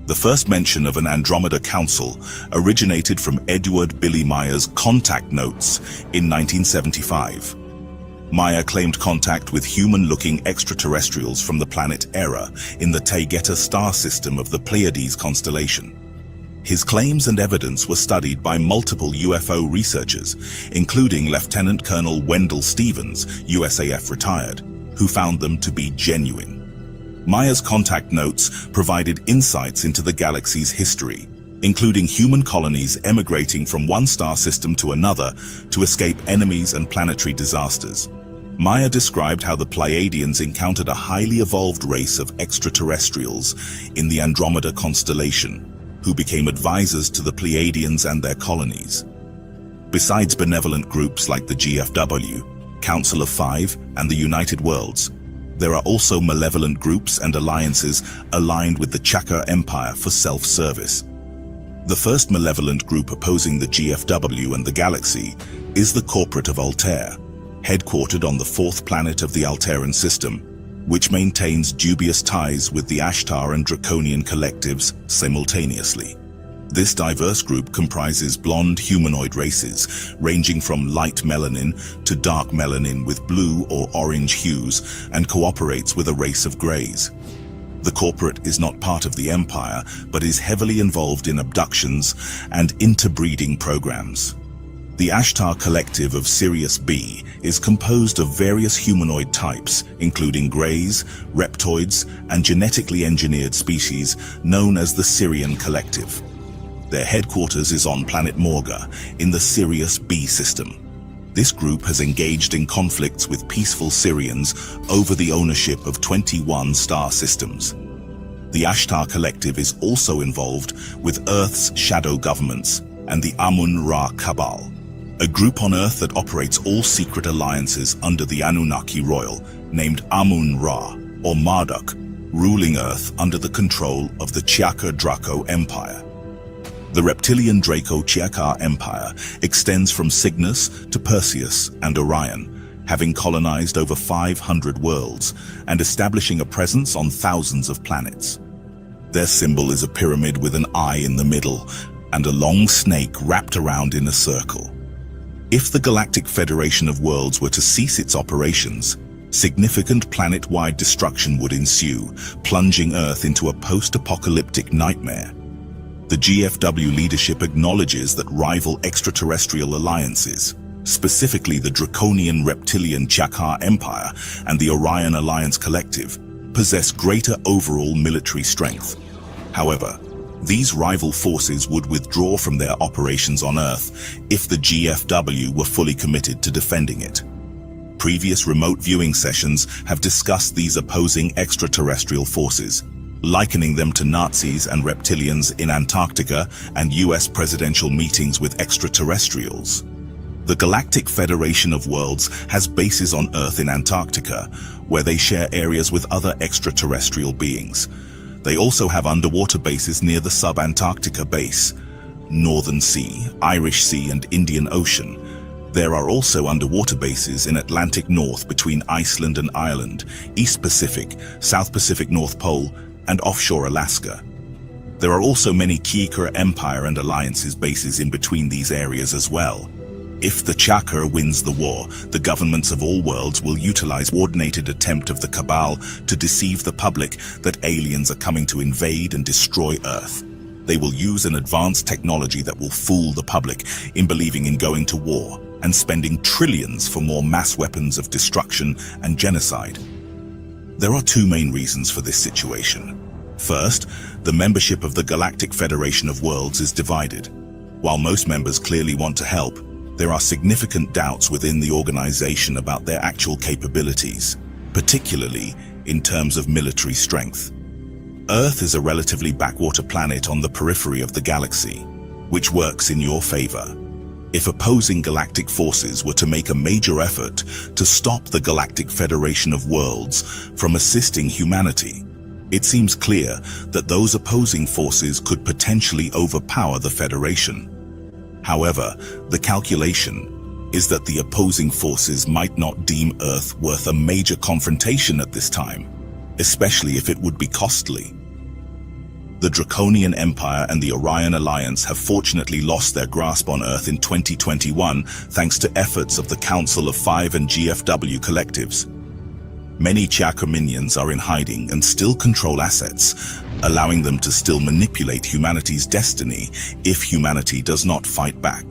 The first mention of an Andromeda Council originated from Edward Billy Meyer's contact notes in 1975. Meyer claimed contact with human-looking extraterrestrials from the planet Era in the Taygeta star system of the Pleiades constellation. His claims and evidence were studied by multiple UFO researchers, including Lieutenant Colonel Wendell Stevens, USAF retired, who found them to be genuine. Meyer's contact notes provided insights into the galaxy's history, including human colonies emigrating from one star system to another to escape enemies and planetary disasters. Meyer described how the Pleiadians encountered a highly evolved race of extraterrestrials in the Andromeda constellation, who became advisors to the Pleiadians and their colonies. Besides benevolent groups like the GFW, Council of Five, and the United Worlds. There are also malevolent groups and alliances aligned with the Chakra Empire for self-service. The first malevolent group opposing the GFW and the galaxy is the Corporate of Altair, headquartered on the fourth planet of the Altaran system, which maintains dubious ties with the Ashtar and Draconian collectives simultaneously. This diverse group comprises blonde humanoid races, ranging from light melanin to dark melanin with blue or orange hues, and cooperates with a race of greys. The Corporate is not part of the Empire, but is heavily involved in abductions and interbreeding programs. The Ashtar collective of Sirius B is composed of various humanoid types, including greys, reptoids, and genetically engineered species known as the Syrian Collective. Their headquarters is on planet Morga, in the Sirius B system. This group has engaged in conflicts with peaceful Syrians over the ownership of 21 star systems. The Ashtar Collective is also involved with Earth's shadow governments and the Amun-Ra Cabal, a group on Earth that operates all secret alliances under the Anunnaki Royal, named Amun-Ra, or Marduk, ruling Earth under the control of the Chakra Draco Empire. The reptilian Draco Chakra Empire extends from Cygnus to Perseus and Orion, having colonized over 500 worlds and establishing a presence on thousands of planets. Their symbol is a pyramid with an eye in the middle and a long snake wrapped around in a circle. If the Galactic Federation of Worlds were to cease its operations, significant planet-wide destruction would ensue, plunging Earth into a post-apocalyptic nightmare. The GFW leadership acknowledges that rival extraterrestrial alliances, specifically the Draconian Reptilian Chakra Empire and the Orion Alliance Collective, possess greater overall military strength. However, these rival forces would withdraw from their operations on Earth if the GFW were fully committed to defending it. Previous remote viewing sessions have discussed these opposing extraterrestrial forces, likening them to Nazis and reptilians in Antarctica and US presidential meetings with extraterrestrials. The Galactic Federation of Worlds has bases on Earth in Antarctica, where they share areas with other extraterrestrial beings. They also have underwater bases near the sub-Antarctica base, Northern Sea, Irish Sea, and Indian Ocean. There are also underwater bases in Atlantic North between Iceland and Ireland, East Pacific, South Pacific North Pole, and offshore Alaska. There are also many Chakra Empire and Alliances bases in between these areas as well. If the Chakra wins the war, the governments of all worlds will utilize coordinated attempt of the Cabal to deceive the public that aliens are coming to invade and destroy Earth. They will use an advanced technology that will fool the public in believing in going to war and spending trillions for more mass weapons of destruction and genocide. There are two main reasons for this situation. First, the membership of the Galactic Federation of Worlds is divided. While most members clearly want to help, there are significant doubts within the organization about their actual capabilities, particularly in terms of military strength. Earth is a relatively backwater planet on the periphery of the galaxy, which works in your favor. If opposing galactic forces were to make a major effort to stop the Galactic Federation of Worlds from assisting humanity, it seems clear that those opposing forces could potentially overpower the Federation. However, the calculation is that the opposing forces might not deem Earth worth a major confrontation at this time, especially if it would be costly. The Draconian Empire and the Orion Alliance have fortunately lost their grasp on Earth in 2021 thanks to efforts of the Council of Five and GFW collectives. Many Chakra minions are in hiding and still control assets, allowing them to still manipulate humanity's destiny if humanity does not fight back.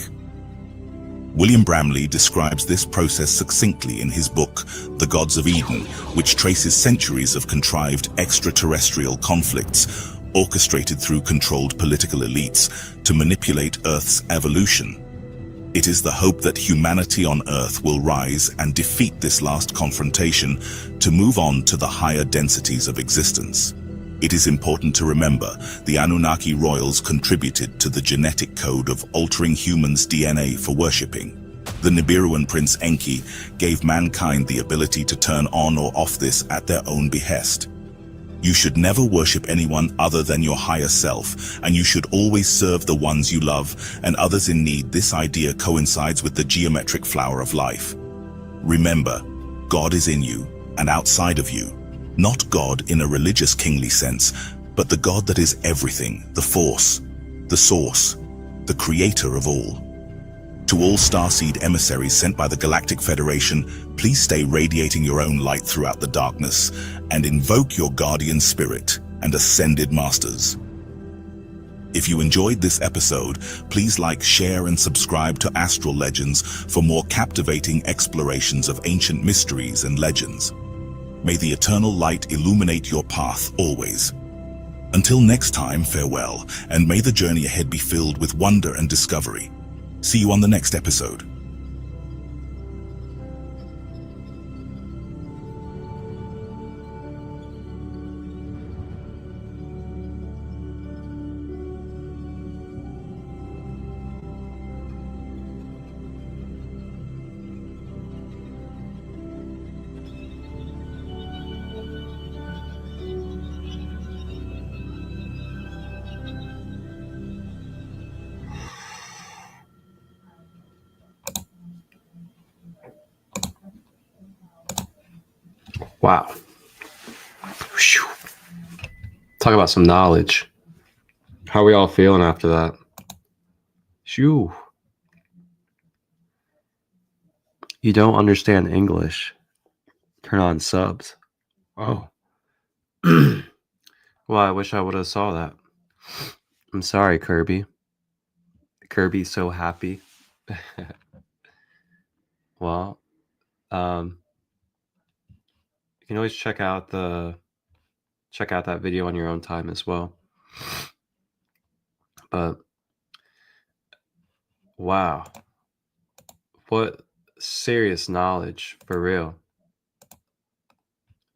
William Bramley describes this process succinctly in his book, The Gods of Eden, which traces centuries of contrived extraterrestrial conflicts orchestrated through controlled political elites to manipulate Earth's evolution. It is the hope that humanity on Earth will rise and defeat this last confrontation to move on to the higher densities of existence. It is important to remember the Anunnaki royals contributed to the genetic code of altering humans' DNA for worshipping. The Nibiruan Prince Enki gave mankind the ability to turn on or off this at their own behest. You should never worship anyone other than your higher self, and you should always serve the ones you love and others in need. This idea coincides with the geometric flower of life. Remember, God is in you and outside of you, not God in a religious kingly sense, but the God that is everything, the force, the source, the creator of all. To all starseed emissaries sent by the Galactic Federation, please stay radiating your own light throughout the darkness and invoke your guardian spirit and ascended masters. If you enjoyed this episode, please like, share, and subscribe to Astral Legends for more captivating explorations of ancient mysteries and legends. May the eternal light illuminate your path always. Until next time, farewell, and may the journey ahead be filled with wonder and discovery. See you on the next episode. Wow. Whew. Talk about some knowledge. How are we all feeling after that? Shoo. You don't understand English. Turn on subs. Oh. Well, I wish I would have saw that. I'm sorry, Kirby. Kirby's so happy. Well, you can always check out that video on your own time as well. But wow, what serious knowledge for real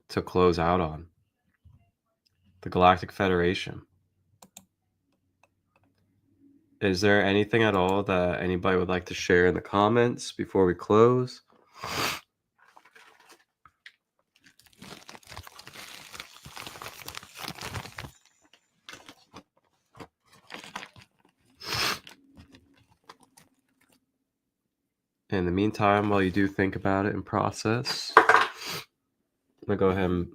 to close out on. The Galactic Federation. Is there anything at all that anybody would like to share in the comments before we close? In the meantime, while you do think about it and process, I'm going to go ahead and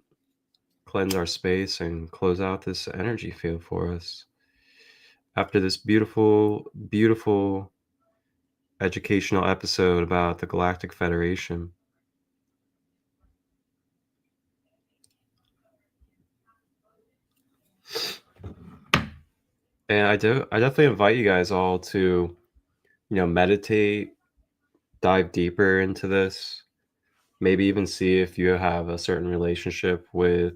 cleanse our space and close out this energy field for us. After this beautiful, beautiful educational episode about the Galactic Federation. And I definitely invite you guys all to, meditate, dive deeper into this, maybe even see if you have a certain relationship with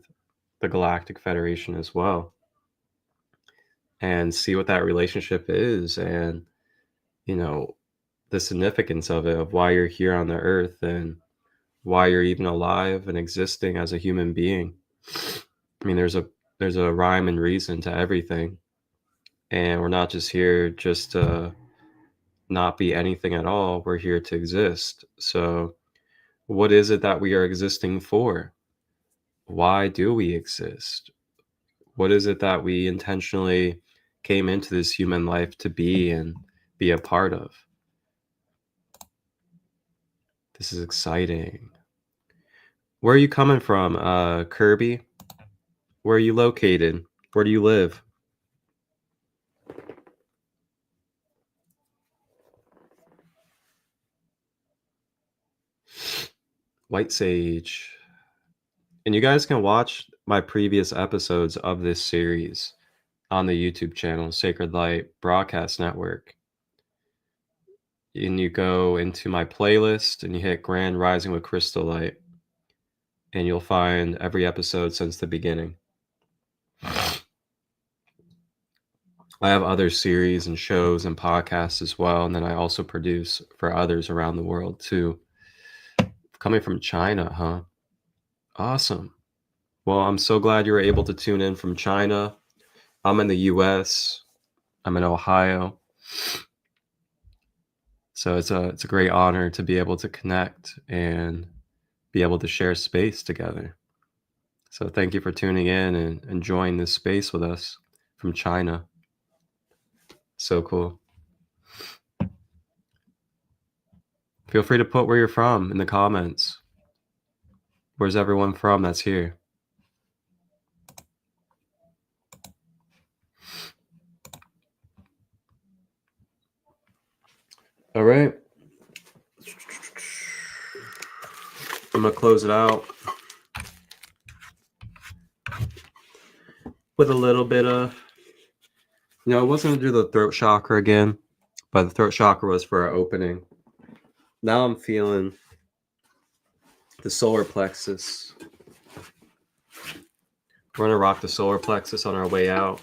the Galactic Federation as well, and see what that relationship is, and the significance of it, of why you're here on the earth and why you're even alive and existing as a human being. I mean, there's a rhyme and reason to everything, and we're not just here just to not be anything at all. We're here to exist. So what is it that we are existing for? Why do we exist? What is it that we intentionally came into this human life to be and be a part of? This is exciting. Where are you coming from, Kirby? Where are you located? Where do you live? White Sage. And you guys can watch my previous episodes of this series on the YouTube channel, Sacred Light Broadcast Network. And you go into my playlist and you hit Grand Rising with ChristoLight, and you'll find every episode since the beginning. I have other series and shows and podcasts as well, and then I also produce for others around the world too. Coming from China, huh? Awesome. Well, I'm so glad you were able to tune in from China. I'm in the US. I'm in Ohio. So it's a great honor to be able to connect and be able to share space together. So thank you for tuning in and enjoying this space with us from China. So cool. Feel free to put where you're from in the comments. Where's everyone from that's here? All right. I'm going to close it out with a little bit of, I wasn't going to do the throat chakra again, but the throat chakra was for our opening. Now I'm feeling the solar plexus. We're going to rock the solar plexus on our way out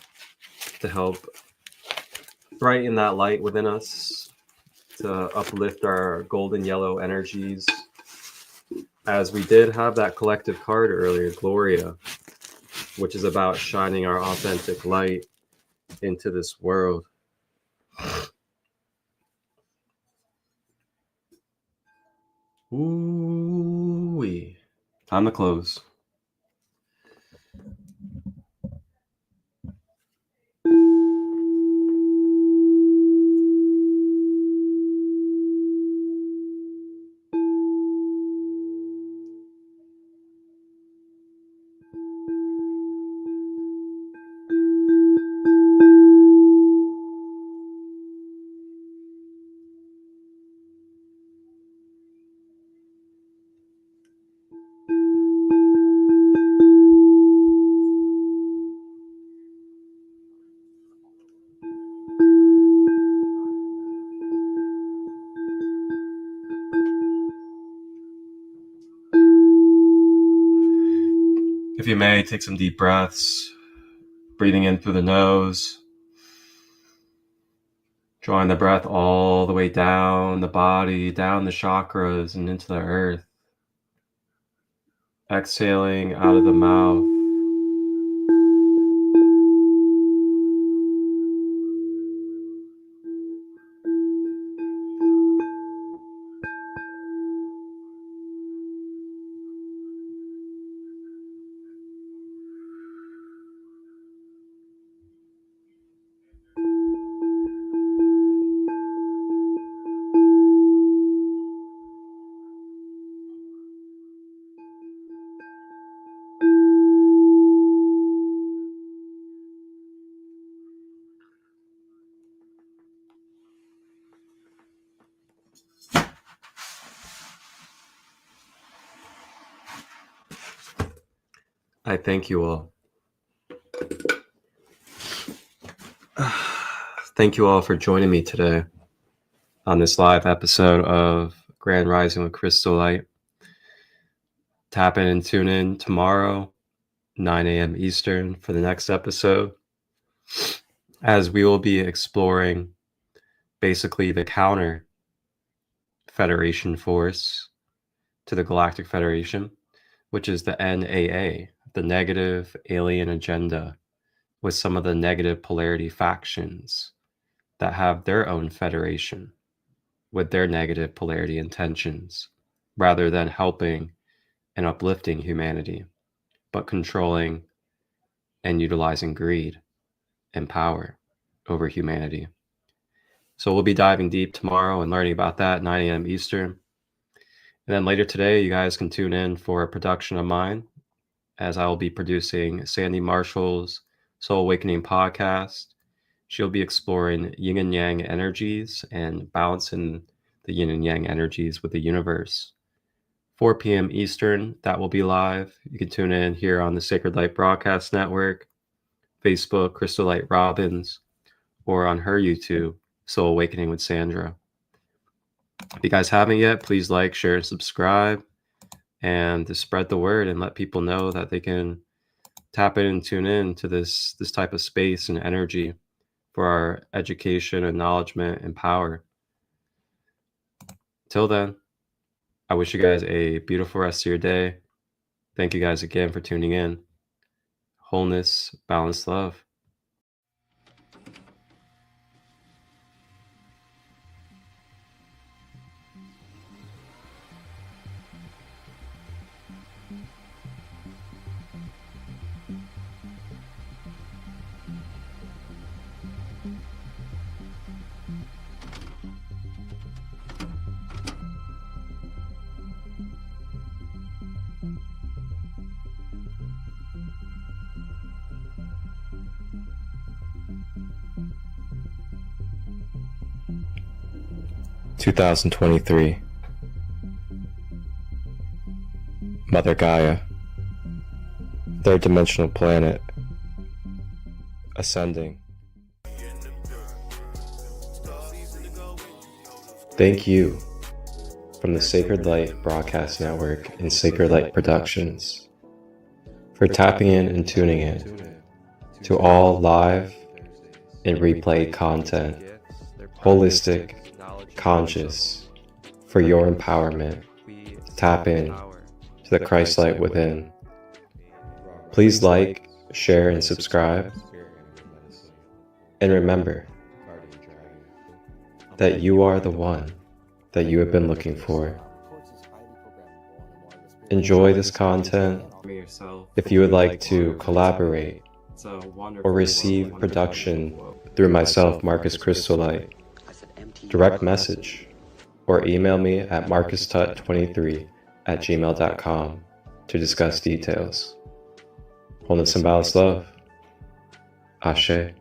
to help brighten that light within us, to uplift our golden yellow energies. As we did have that collective card earlier, Gloria, which is about shining our authentic light into this world. Ooh-wee. Time to close. If you may, take some deep breaths, breathing in through the nose, drawing the breath all the way down the body, down the chakras, and into the earth. Exhaling out of the mouth. I thank you all. Thank you all for joining me today on this live episode of Grand Rising with ChristoLight. Tap in and tune in tomorrow, 9 a.m. Eastern, for the next episode, as we will be exploring basically the counter Federation force to the Galactic Federation, which is the NAA, the negative alien agenda, with some of the negative polarity factions that have their own federation with their negative polarity intentions, rather than helping and uplifting humanity, but controlling and utilizing greed and power over humanity. So we'll be diving deep tomorrow and learning about that at 9 a.m. Eastern. And then later today, you guys can tune in for a production of mine, as I will be producing Sandy Marshall's Soul Awakening podcast. She'll be exploring yin and yang energies and balancing the yin and yang energies with the universe. 4 p.m. Eastern, that will be live. You can tune in here on the Sacred Light Broadcast Network, Facebook, ChristoLight Robbins, or on her YouTube, Soul Awakening with Sandra. If you guys haven't yet, please like, share, and subscribe, and to spread the word and let people know that they can tap in and tune in to this type of space and energy for our education, acknowledgement, and power. Till then, I wish you guys a beautiful rest of your day. Thank you guys again for tuning in. Wholeness, balance, love. 2023. Mother Gaia, third dimensional planet, ascending. Thank you from the Sacred Light Broadcast Network and Sacred Light Productions for tapping in and tuning in to all live and replay content, holistic, conscious, for your empowerment. Tap in to the ChristoLight within. Please like, share, and subscribe. And remember that you are the one that you have been looking for. Enjoy this content. If you would like to collaborate or receive production through myself, Marcus ChristoLight, direct message or email me at marcustut23@gmail.com to discuss details. Wholeness and balanced love. Ashe.